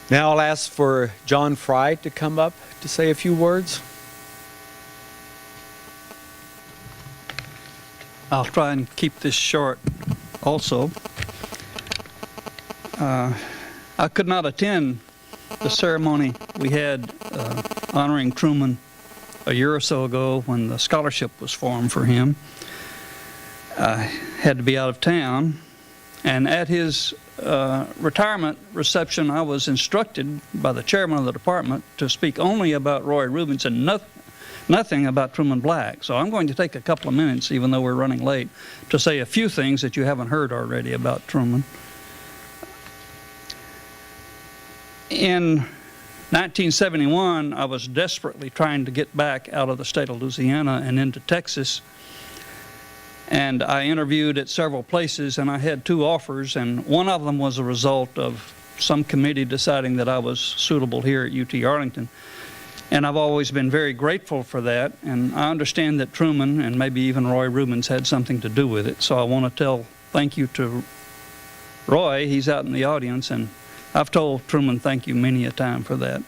Now I'll ask for John Fry to come up to say a few words. I'll try and keep this short also. I could not attend the ceremony we had honoring Truman a year or so ago when the scholarship was formed for him. I had to be out of town, and at his retirement reception, I was instructed by the chairman of the department to speak only about Roy Rubens and nothing about Truman Black. So I'm going to take a couple of minutes, even though we're running late, to say a few things that you haven't heard already about Truman. In 1971, I was desperately trying to get back out of the state of Louisiana and into Texas. And I interviewed at several places, and I had 2 offers, and one of them was a result of some committee deciding that I was suitable here at UT Arlington. And I've always been very grateful for that, and I understand that Truman and maybe even Roy Rubens had something to do with it. So I want to tell thank you to Roy. He's out in the audience, and I've told Truman thank you many a time for that.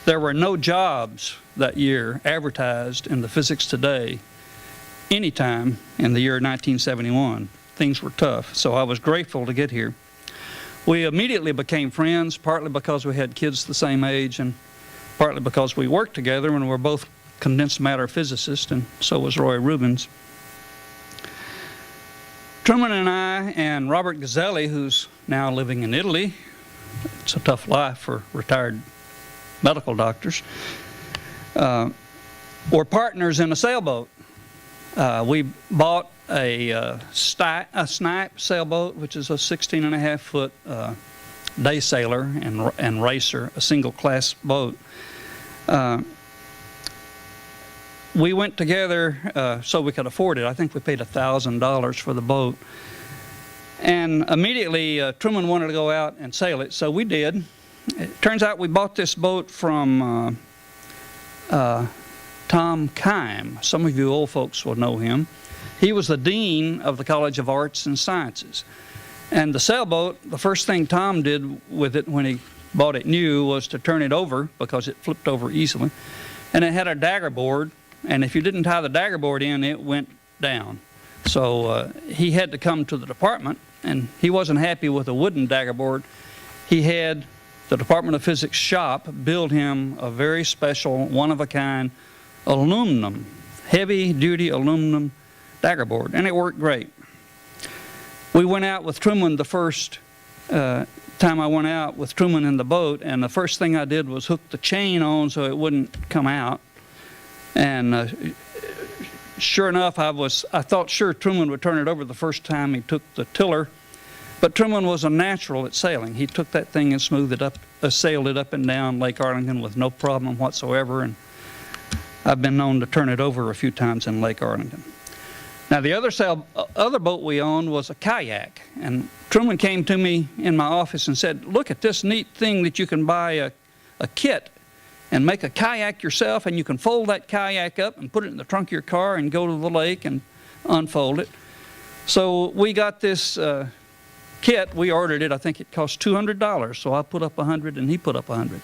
There were no jobs that year advertised in the Physics Today anytime in the year 1971. Things were tough, so I was grateful to get here. We immediately became friends, partly because we had kids the same age and partly because we worked together and we're both condensed matter physicists, and so was Roy Rubens. Truman and I and Robert Gazzelli, who's now living in Italy, it's a tough life for retired medical doctors, were partners in a sailboat. We bought a Snipe sailboat, which is a 16.5-foot day sailor and racer, a single-class boat. We went together so we could afford it. I think we paid $1,000 for the boat. And immediately, Truman wanted to go out and sail it, so we did. It turns out we bought this boat from Tom Kime. Some of you old folks will know him. He was the dean of the College of Arts and Sciences. And the sailboat, the first thing Tom did with it when he bought it new was to turn it over because it flipped over easily. And it had a dagger board, and if you didn't tie the dagger board in, it went down. So he had to come to the department, and he wasn't happy with a wooden dagger board. He had the Department of Physics shop build him a very special, one-of-a-kind aluminum, heavy-duty aluminum dagger board, and it worked great. We went out with Truman the first time I went out with Truman in the boat, and the first thing I did was hook the chain on so it wouldn't come out. And sure enough, I thought sure Truman would turn it over the first time he took the tiller. But Truman was a natural at sailing. He took that thing and smoothed it up, sailed it up and down Lake Arlington with no problem whatsoever. And I've been known to turn it over a few times in Lake Arlington. Now, the other boat we owned was a kayak, and Truman came to me in my office and said, look at this neat thing that you can buy a kit and make a kayak yourself, and you can fold that kayak up and put it in the trunk of your car and go to the lake and unfold it. So we got this kit. We ordered it. I think it cost $200, so I put up $100 and he put up $100.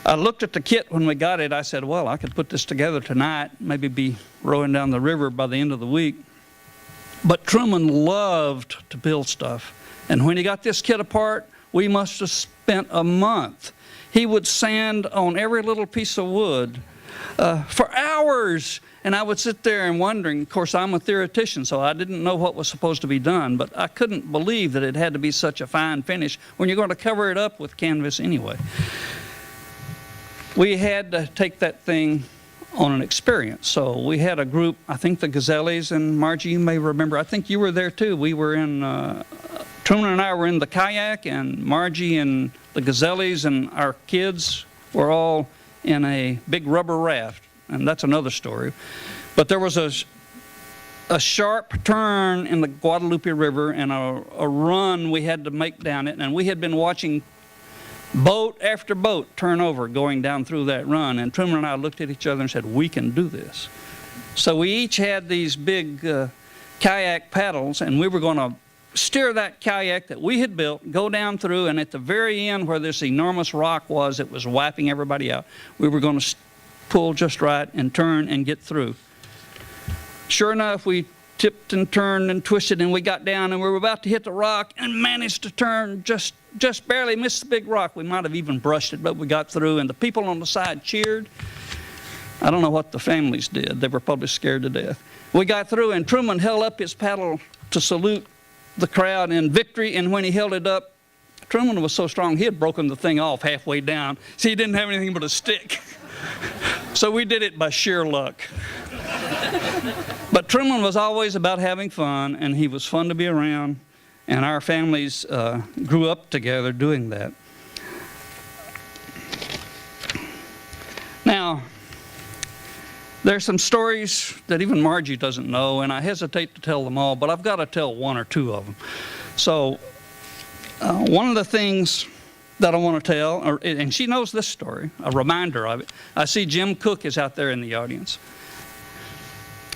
I looked at the kit when we got it. I said, well, I could put this together tonight, maybe be rowing down the river by the end of the week. But Truman loved to build stuff. And when he got this kit apart, we must have spent a month. He would sand on every little piece of wood for hours. And I would sit there and wondering, of course, I'm a theoretician, so I didn't know what was supposed to be done. But I couldn't believe that it had to be such a fine finish when you're going to cover it up with canvas anyway. We had to take that thing on an experience. So we had a group, I think the Gazelles, and Margie, you may remember, I think you were there too. We were in, Truman and I were in the kayak, and Margie and the Gazelles and our kids were all in a big rubber raft, and that's another story. But there was a sharp turn in the Guadalupe River and a run we had to make down it, and we had been watching boat after boat turn over going down through that run, and Truman and I looked at each other and said, we can do this. So we each had these big kayak paddles, and we were going to steer that kayak that we had built, go down through, and at the very end where this enormous rock was, it was wiping everybody out, we were going to pull just right and turn and get through. Sure enough, we tipped and turned and twisted, and we got down, and we were about to hit the rock and managed to turn, just barely missed the big rock. We might have even brushed it, but we got through, and the people on the side cheered. I don't know what the families did. They were probably scared to death. We got through, and Truman held up his paddle to salute the crowd in victory, and when he held it up, Truman was so strong he had broken the thing off halfway down, so he didn't have anything but a stick. So we did it by sheer luck. But Truman was always about having fun, and he was fun to be around, and our families grew up together doing that. Now, there's some stories that even Margie doesn't know, and I hesitate to tell them all, but I've got to tell one or two of them. So one of the things that I want to tell, and she knows this story, a reminder of it. I see Jim Cook is out there in the audience.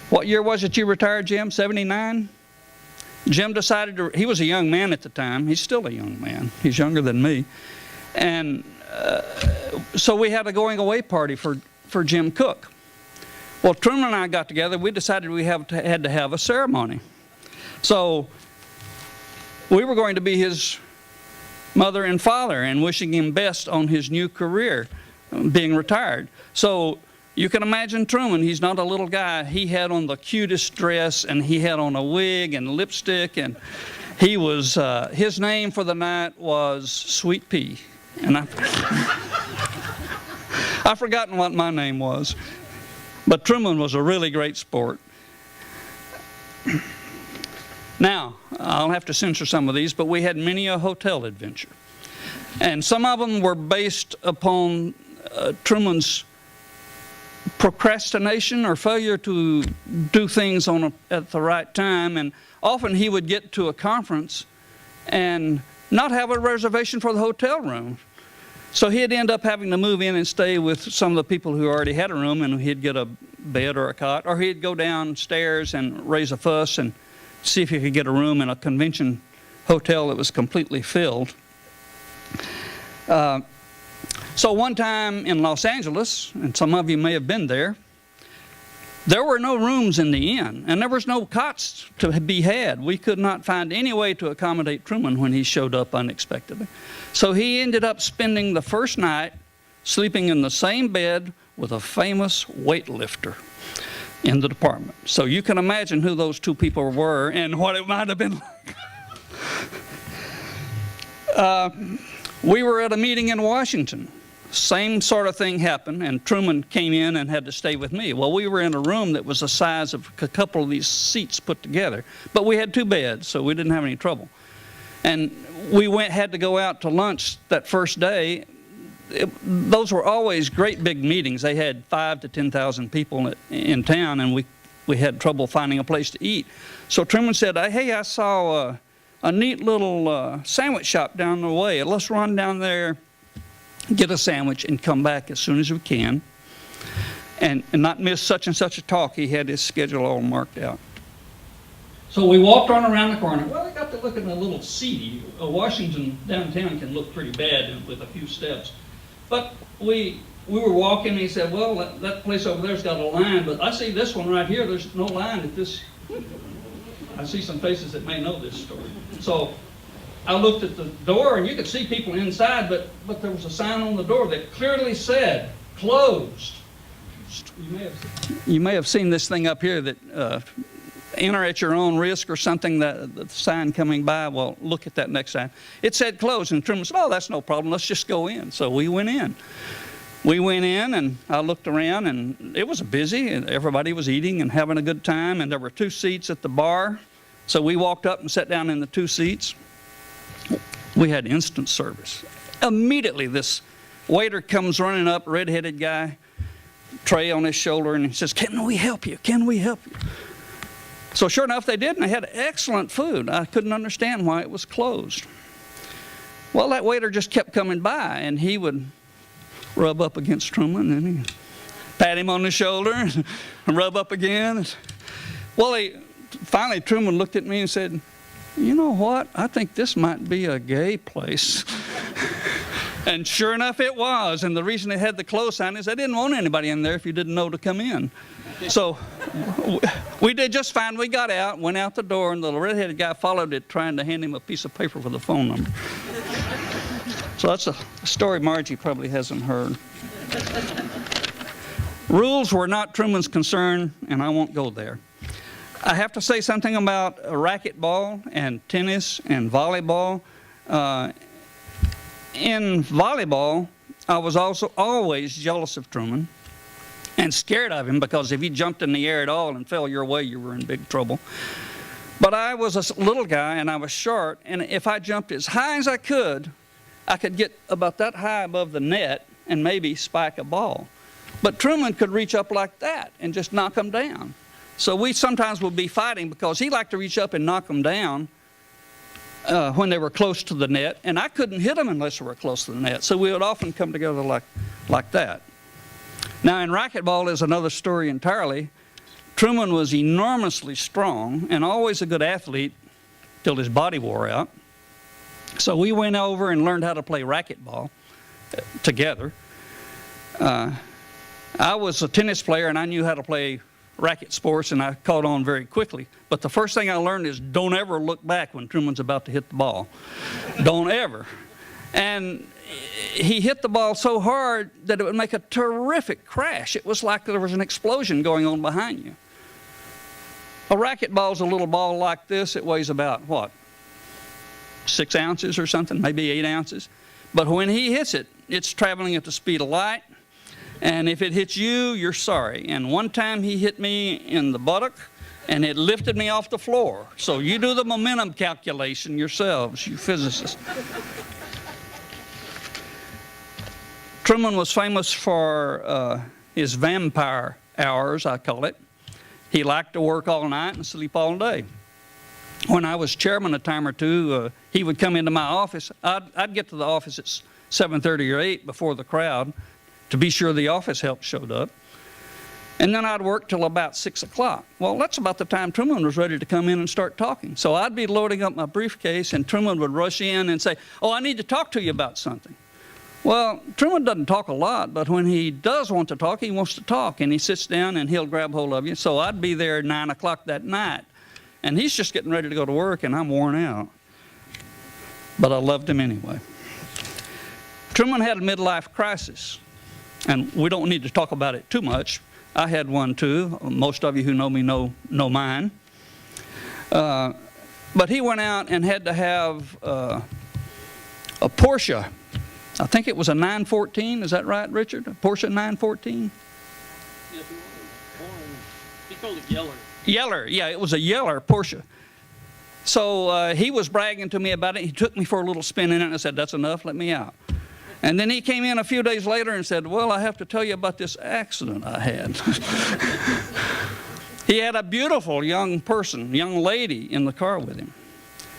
What year was it you retired, Jim? 79? Jim decided to, he was a young man at the time. He's still a young man. He's younger than me. And so we had a going away party for Jim Cook. Well, Truman and I got together. We decided we had to have a ceremony. So we were going to be his mother and father and wishing him best on his new career, being retired. So you can imagine Truman. He's not a little guy. He had on the cutest dress, and he had on a wig and lipstick, and he was, his name for the night was Sweet Pea. And I've forgotten what my name was. But Truman was a really great sport. Now, I'll have to censor some of these, but we had many a hotel adventure. And some of them were based upon Truman's procrastination or failure to do things at the right time. And often he would get to a conference and not have a reservation for the hotel room. So he'd end up having to move in and stay with some of the people who already had a room, and he'd get a bed or a cot, or he'd go downstairs and raise a fuss and see if he could get a room in a convention hotel that was completely filled. So one time in Los Angeles, and some of you may have been there were no rooms in the inn, and there was no cots to be had. We could not find any way to accommodate Truman when he showed up unexpectedly. So he ended up spending the first night sleeping in the same bed with a famous weightlifter in the department. So you can imagine who those two people were and what it might have been like. We were at a meeting in Washington. Same sort of thing happened, and Truman came in and had to stay with me. Well, we were in a room that was the size of a couple of these seats put together, but we had two beds, so we didn't have any trouble. And we had to go out to lunch that first day. Those were always great big meetings. They had 5,000 to 10,000 people in town, and we we had trouble finding a place to eat. So Truman said, hey, I saw a neat little sandwich shop down the way. Let's run down there, get a sandwich, and come back as soon as we can, and not miss such and such a talk. He had his schedule all marked out. So we walked on around the corner. Well, I got to looking a little seedy. Washington downtown can look pretty bad with a few steps. But we were walking, and he said, well, that place over there's got a line, but I see this one right here, there's no line at this. I see some faces that may know this story. So I looked at the door, and you could see people inside, but there was a sign on the door that clearly said, closed. You may have seen this thing up here that enter at your own risk or something, that the sign coming by. Well, look at that next sign. It said closed, and Truman said, oh, that's no problem, let's just go in. So we went in. We went in, and I looked around, and it was busy, and everybody was eating and having a good time, and there were 2 seats at the bar. So we walked up and sat down in the 2 seats. We had instant service. Immediately, this waiter comes running up, red-headed guy, tray on his shoulder, and he says, can we help you? Can we help you? So sure enough, they did, and they had excellent food. I couldn't understand why it was closed. Well, that waiter just kept coming by, and he would rub up against Truman, and he'd pat him on the shoulder and rub up again. Well, finally, Truman looked at me and said, you know what? I think this might be a gay place. And sure enough, it was. And the reason they had the close sign is they didn't want anybody in there if you didn't know to come in. So we did just fine. We got out, went out the door, and the red-headed guy followed it, trying to hand him a piece of paper with a phone number. So that's a story Margie probably hasn't heard. Rules were not Truman's concern, and I won't go there. I have to say something about racquetball and tennis and volleyball. In volleyball, I was also always jealous of Truman and scared of him, because if he jumped in the air at all and fell your way, you were in big trouble. But I was a little guy, and I was short, and if I jumped as high as I could get about that high above the net and maybe spike a ball. But Truman could reach up like that and just knock them down. So we sometimes would be fighting because he liked to reach up and knock them down when they were close to the net, and I couldn't hit them unless they were close to the net. So we would often come together like that. Now, in racquetball is another story entirely. Truman was enormously strong and always a good athlete till his body wore out. So we went over and learned how to play racquetball together. I was a tennis player, and I knew how to play racket sports, and I caught on very quickly. But the first thing I learned is don't ever look back when Truman's about to hit the ball. Don't ever. And he hit the ball so hard that it would make a terrific crash. It was like there was an explosion going on behind you. A racquetball's a little ball like this. It weighs about, what, 6 ounces or something, maybe 8 ounces. But when he hits it, it's traveling at the speed of light. And if it hits you, you're sorry. And one time he hit me in the buttock, and it lifted me off the floor. So you do the momentum calculation yourselves, you physicists. Truman was famous for his vampire hours, I call it. He liked to work all night and sleep all day. When I was chairman a time or two, he would come into my office. I'd get to the office at 7:30 or 8 before the crowd to be sure the office help showed up. And then I'd work till about 6 o'clock. Well, that's about the time Truman was ready to come in and start talking. So I'd be loading up my briefcase, and Truman would rush in and say, oh, I need to talk to you about something. Well, Truman doesn't talk a lot, but when he does want to talk, he wants to talk, and he sits down and he'll grab hold of you. So I'd be there at 9 o'clock that night, and he's just getting ready to go to work, and I'm worn out. But I loved him anyway. Truman had a midlife crisis, and we don't need to talk about it too much. I had one too. Most of you who know me know mine. But he went out and had to have a Porsche. I think it was a 914. Is that right, Richard? A Porsche 914? He called it Yeller. Yeller, yeah, it was a Yeller Porsche. So he was bragging to me about it. He took me for a little spin in it, and I said, that's enough, let me out. And then he came in a few days later and said, well, I have to tell you about this accident I had. He had a beautiful young lady in the car with him.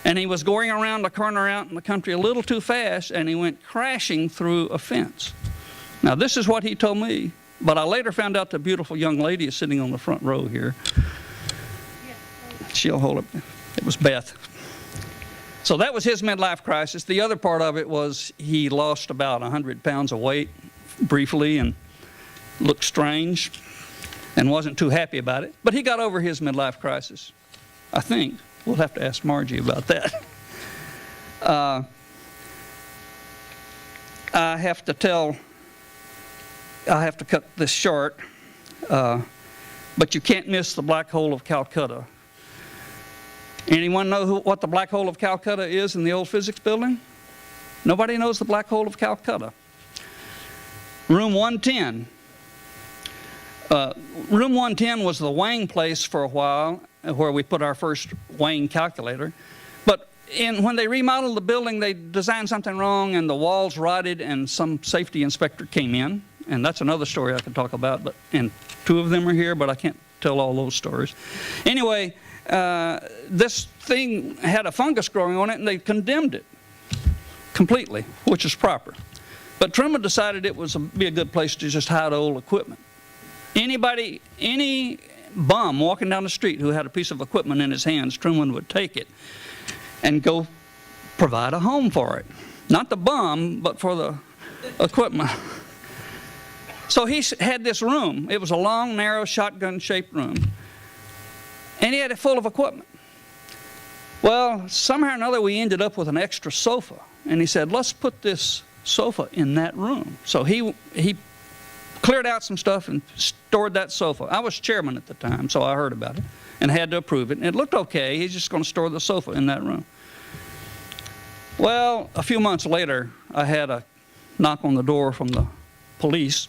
And he was going around the corner out in the country a little too fast, and he went crashing through a fence. Now, this is what he told me, but I later found out the beautiful young lady is sitting on the front row here. She'll hold it. It was Beth. So that was his midlife crisis. The other part of it was he lost about 100 pounds of weight briefly and looked strange and wasn't too happy about it. But he got over his midlife crisis, I think. We'll have to ask Margie about that. I have to cut this short, but you can't miss the Black Hole of Calcutta. Anyone know what the Black Hole of Calcutta is in the old physics building? Nobody knows the Black Hole of Calcutta. Room 110. Room 110 was the weighing place for a while, where we put our first weighing calculator. But when they remodeled the building, they designed something wrong, and the walls rotted, and some safety inspector came in. And that's another story I could talk about, and two of them are here, but I can't tell all those stories. Anyway, this thing had a fungus growing on it, and they condemned it completely, which is proper. But Truman decided it would be a good place to just hide old equipment. Any bum walking down the street who had a piece of equipment in his hands, Truman would take it and go provide a home for it. Not the bum, but for the equipment. So he had this room. It was a long, narrow, shotgun-shaped room. And he had it full of equipment. Well, somehow or another, we ended up with an extra sofa. And he said, let's put this sofa in that room. So he cleared out some stuff and stored that sofa. I was chairman at the time, so I heard about it and had to approve it. And it looked okay. He's just going to store the sofa in that room. Well, a few months later, I had a knock on the door from the police,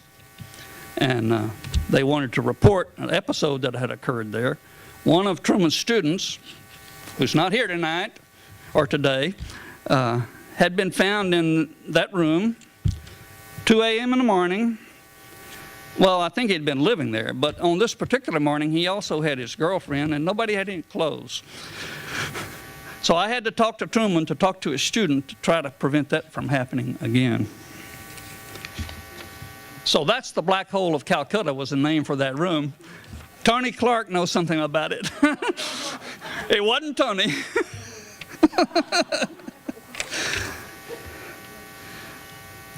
and they wanted to report an episode that had occurred there. One of Truman's students, who's not here tonight or today, had been found in that room, 2 a.m. in the morning. Well, I think he'd been living there, but on this particular morning, he also had his girlfriend, and nobody had any clothes. So I had to talk to Truman to talk to his student to try to prevent that from happening again. So that's the Black Hole of Calcutta was the name for that room. Tony Clark knows something about it. It wasn't Tony.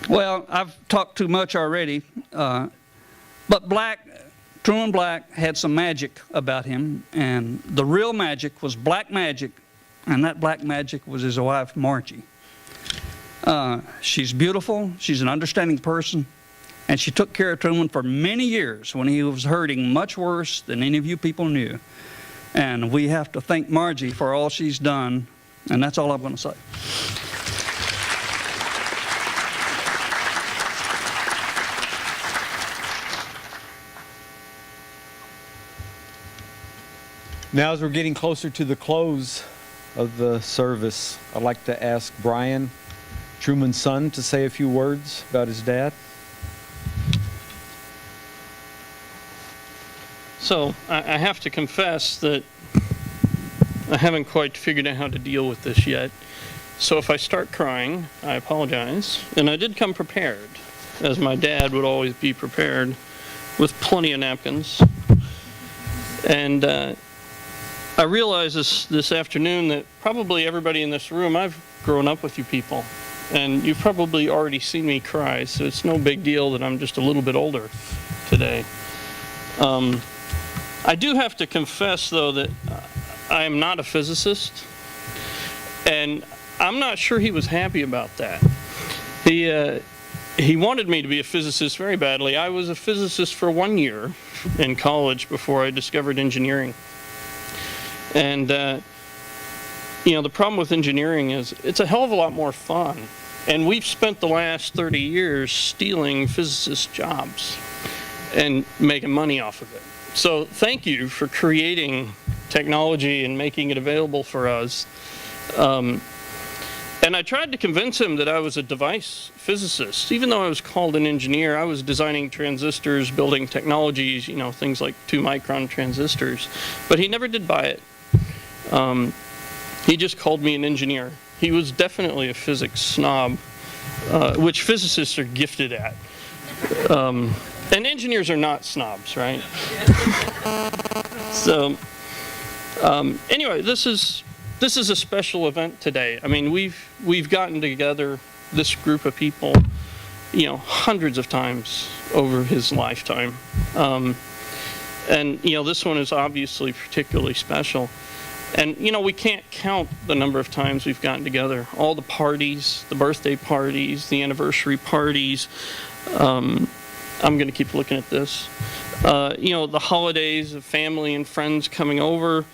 Well, I've talked too much already, but Truman Black had some magic about him, and the real magic was black magic, and that black magic was his wife, Margie. She's beautiful, she's an understanding person, and she took care of Truman for many years when he was hurting much worse than any of you people knew. And we have to thank Margie for all she's done, and that's all I'm going to say. Now, as we're getting closer to the close of the service, I'd like to ask Brian, Truman's son, to say a few words about his dad. So I have to confess that I haven't quite figured out how to deal with this yet. So if I start crying, I apologize. And I did come prepared, as my dad would always be prepared, with plenty of napkins. And I realize this afternoon that probably everybody in this room, I've grown up with you people. And you've probably already seen me cry, so it's no big deal that I'm just a little bit older today. I do have to confess, though, that I am not a physicist, and I'm not sure he was happy about that. He wanted me to be a physicist very badly. I was a physicist for 1 year in college before I discovered engineering. And, you know, the problem with engineering is it's a hell of a lot more fun. And we've spent the last 30 years stealing physicists' jobs and making money off of it. So thank you for creating technology and making it available for us. And I tried to convince him that I was a device physicist. Even though I was called an engineer, I was designing transistors, building technologies, you know, things like 2-micron transistors. But he never did buy it. He just called me an engineer. He was definitely a physics snob, which physicists are gifted at. And engineers are not snobs, right? So, anyway, this is a special event today. I mean, we've gotten together, this group of people, you know, hundreds of times over his lifetime. And, you know, this one is obviously particularly special. And, you know, we can't count the number of times we've gotten together. All the parties, the birthday parties, the anniversary parties. I'm going to keep looking at this. You know, the holidays of family and friends coming over.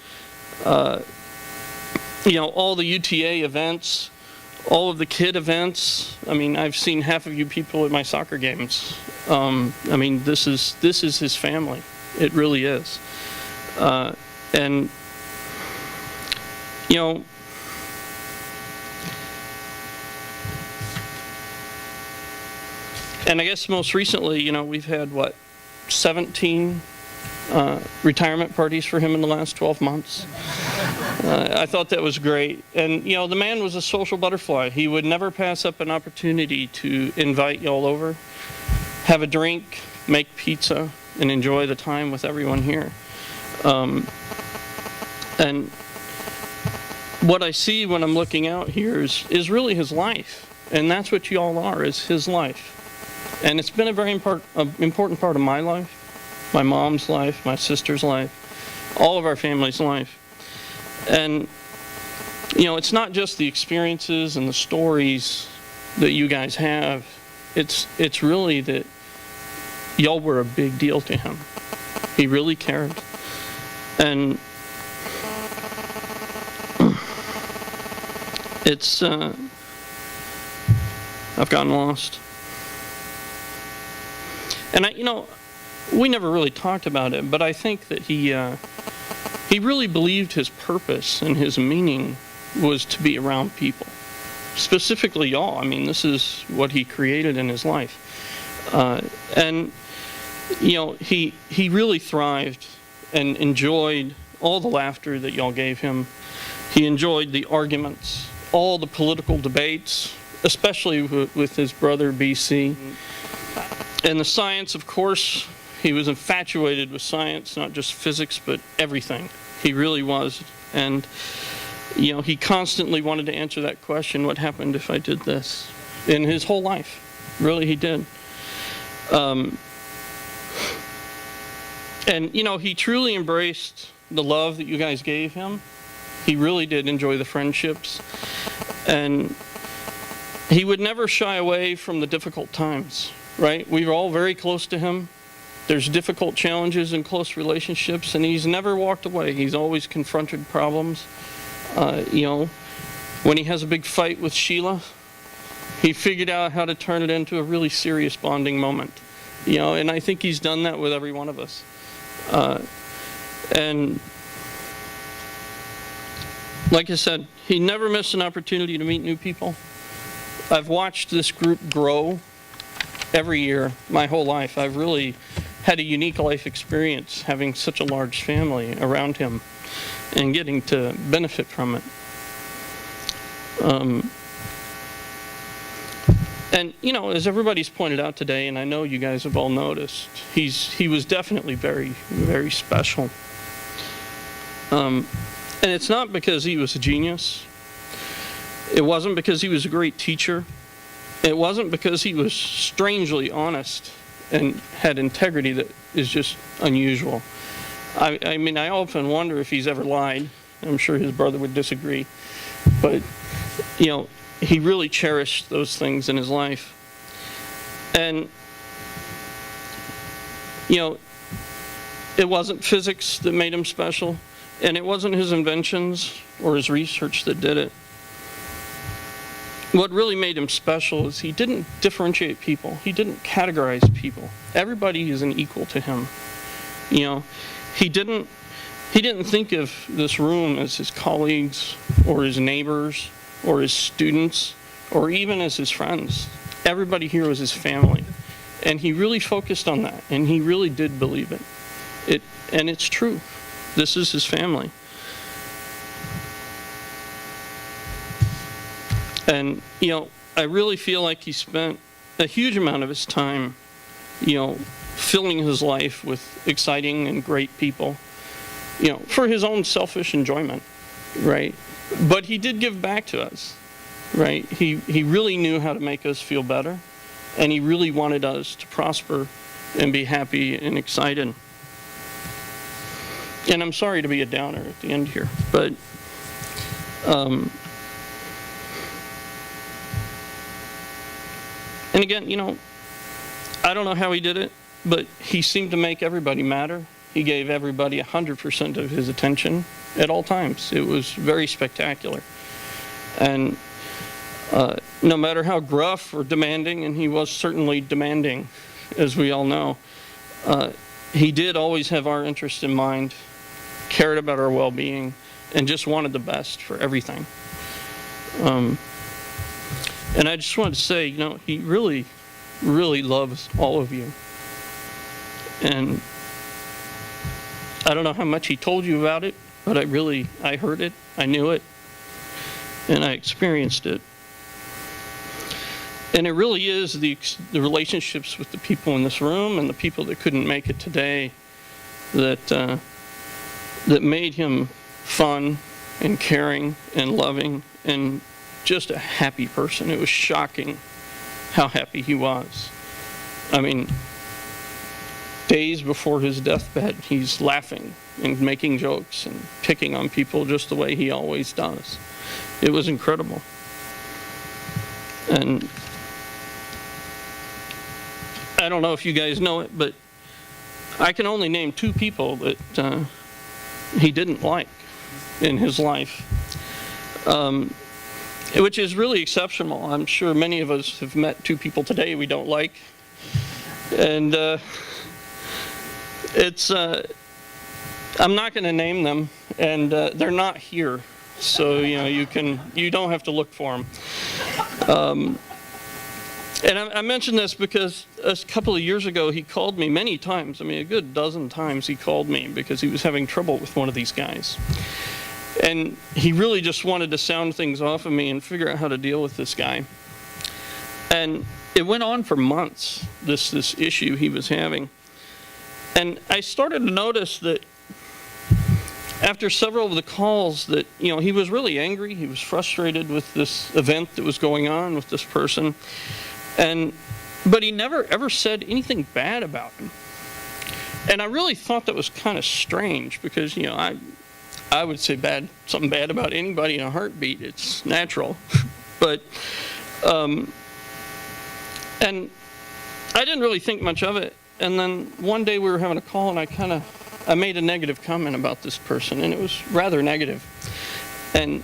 You know, all the UTA events, all of the kid events. I mean, I've seen half of you people at my soccer games. I mean, this is his family. It really is. And, you know, and I guess most recently, you know, we've had, what, 17 retirement parties for him in the last 12 months. I thought that was great. And, you know, the man was a social butterfly. He would never pass up an opportunity to invite y'all over, have a drink, make pizza, and enjoy the time with everyone here. And what I see when I'm looking out here is really his life. And that's what you all are, is his life. And it's been a very important part of my life, my mom's life, my sister's life, all of our family's life. And, you know, it's not just the experiences and the stories that you guys have. It's really that y'all were a big deal to him. He really cared. And it's, I've gotten lost. And you know, we never really talked about it, but I think that he really believed his purpose and his meaning was to be around people. Specifically y'all. I mean, this is what he created in his life. And, you know, he really thrived and enjoyed all the laughter that y'all gave him. He enjoyed the arguments, all the political debates, especially with his brother BC. And the science, of course, he was infatuated with science, not just physics, but everything. He really was. And, you know, he constantly wanted to answer that question, what happened if I did this? In his whole life. Really, he did. And, you know, he truly embraced the love that you guys gave him. He really did enjoy the friendships. And he would never shy away from the difficult times, right? We were all very close to him. There's difficult challenges in close relationships, and he's never walked away. He's always confronted problems. You know, when he has a big fight with Sheila, he figured out how to turn it into a really serious bonding moment. You know, and I think he's done that with every one of us. And like I said, he never missed an opportunity to meet new people. I've watched this group grow every year, my whole life. I've really had a unique life experience having such a large family around him and getting to benefit from it. And, you know, as everybody's pointed out today, and I know you guys have all noticed, he was definitely very, very special. And it's not because he was a genius. It wasn't because he was a great teacher. It wasn't because he was strangely honest and had integrity that is just unusual. I mean, I often wonder if he's ever lied. I'm sure his brother would disagree. But, you know, he really cherished those things in his life. And, you know, it wasn't physics that made him special, and it wasn't his inventions or his research that did it. What really made him special is he didn't differentiate people. He didn't categorize people. Everybody is an equal to him. You know, he didn't think of this room as his colleagues or his neighbors or his students or even as his friends. Everybody here was his family. And he really focused on that, and he really did believe it. And it's true. This is his family. And, you know, I really feel like he spent a huge amount of his time, you know, filling his life with exciting and great people, you know, for his own selfish enjoyment, right? But he did give back to us, right? He really knew how to make us feel better, and he really wanted us to prosper and be happy and excited. And I'm sorry to be a downer at the end here, but and again, you know, I don't know how he did it, but he seemed to make everybody matter. He gave everybody 100% of his attention at all times. It was very spectacular. And no matter how gruff or demanding, and he was certainly demanding, as we all know, he did always have our interest in mind, cared about our well-being, and just wanted the best for everything. And I just wanted to say, you know, he really, really loves all of you. And I don't know how much he told you about it, but I heard it, I knew it, and I experienced it. And it really is the relationships with the people in this room and the people that couldn't make it today that made him fun and caring and loving and just a happy person. It was shocking how happy he was. I mean, days before his deathbed, he's laughing and making jokes and picking on people just the way he always does. It was incredible. And I don't know if you guys know it, but I can only name 2 people that he didn't like in his life, which is really exceptional. I'm sure many of us have met 2 people today we don't like. And I'm not going to name them, and they're not here. So, you know, you don't have to look for them. And I mention this because a couple of years ago, he called me many times. I mean, a good dozen times he called me because he was having trouble with one of these guys. And he really just wanted to sound things off of me and figure out how to deal with this guy. And it went on for months, this issue he was having. And I started to notice that after several of the calls that, you know, he was really angry. He was frustrated with this event that was going on with this person. But he never ever said anything bad about him. And I really thought that was kind of strange because, you know, I would say something bad about anybody in a heartbeat. It's natural. But, and I didn't really think much of it. And then one day we were having a call and I made a negative comment about this person, and it was rather negative. And,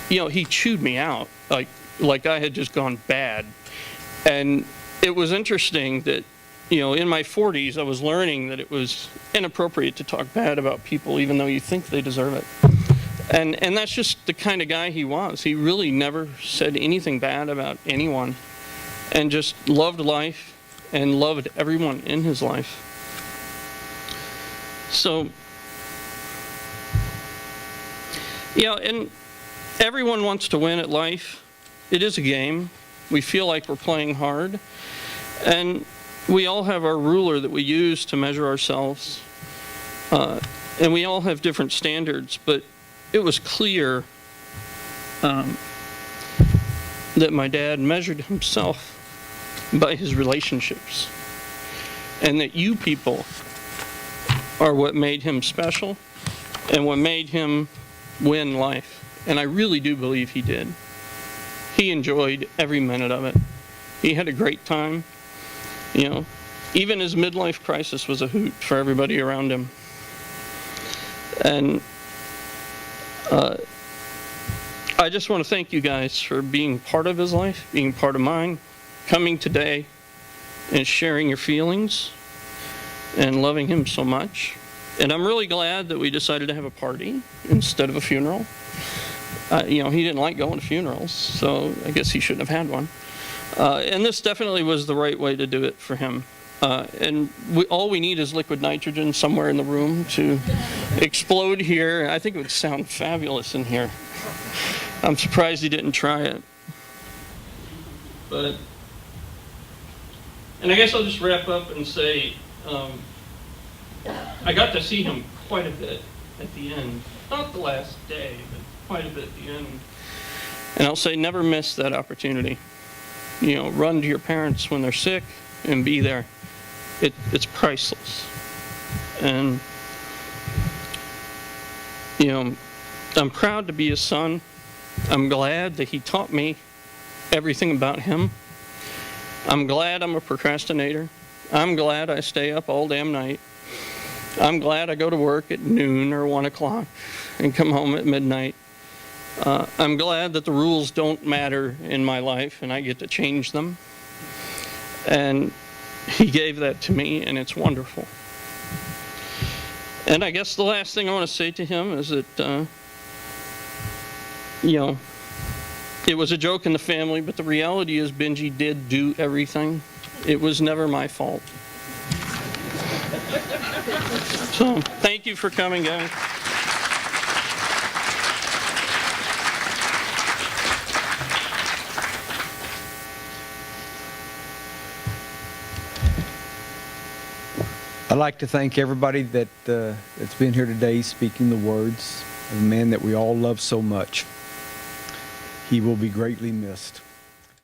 you know, he chewed me out like I had just gone bad. And it was interesting that, you know, in my 40s, I was learning that it was inappropriate to talk bad about people, even though you think they deserve it. And that's just the kind of guy he was. He really never said anything bad about anyone, and just loved life and loved everyone in his life. So, you know, and everyone wants to win at life. It is a game. We feel like we're playing hard. And we all have our ruler that we use to measure ourselves. And we all have different standards, but it was clear that my dad measured himself by his relationships. And that you people are what made him special and what made him win life. And I really do believe he did. He enjoyed every minute of it. He had a great time. You know, even his midlife crisis was a hoot for everybody around him. And I just want to thank you guys for being part of his life, being part of mine, coming today and sharing your feelings and loving him so much. And I'm really glad that we decided to have a party instead of a funeral. You know, he didn't like going to funerals, so I guess he shouldn't have had one. And this definitely was the right way to do it for him. And all we need is liquid nitrogen somewhere in the room to explode here. I think it would sound fabulous in here. I'm surprised he didn't try it. But, and I guess I'll just wrap up and say, I got to see him quite a bit at the end. Not the last day, but quite a bit at the end. And I'll say never miss that opportunity. You know, run to your parents when they're sick and be there. It's priceless. And, you know, I'm proud to be his son. I'm glad that he taught me everything about him. I'm glad I'm a procrastinator. I'm glad I stay up all damn night. I'm glad I go to work at noon or 1 o'clock and come home at midnight. I'm glad that the rules don't matter in my life and I get to change them. And he gave that to me, and it's wonderful. And I guess the last thing I want to say to him is that, you know, it was a joke in the family, but the reality is Benji did do everything. It was never my fault. So, thank you for coming, guys. I'd like to thank everybody that's been here today speaking the words of a man that we all love so much. He will be greatly missed.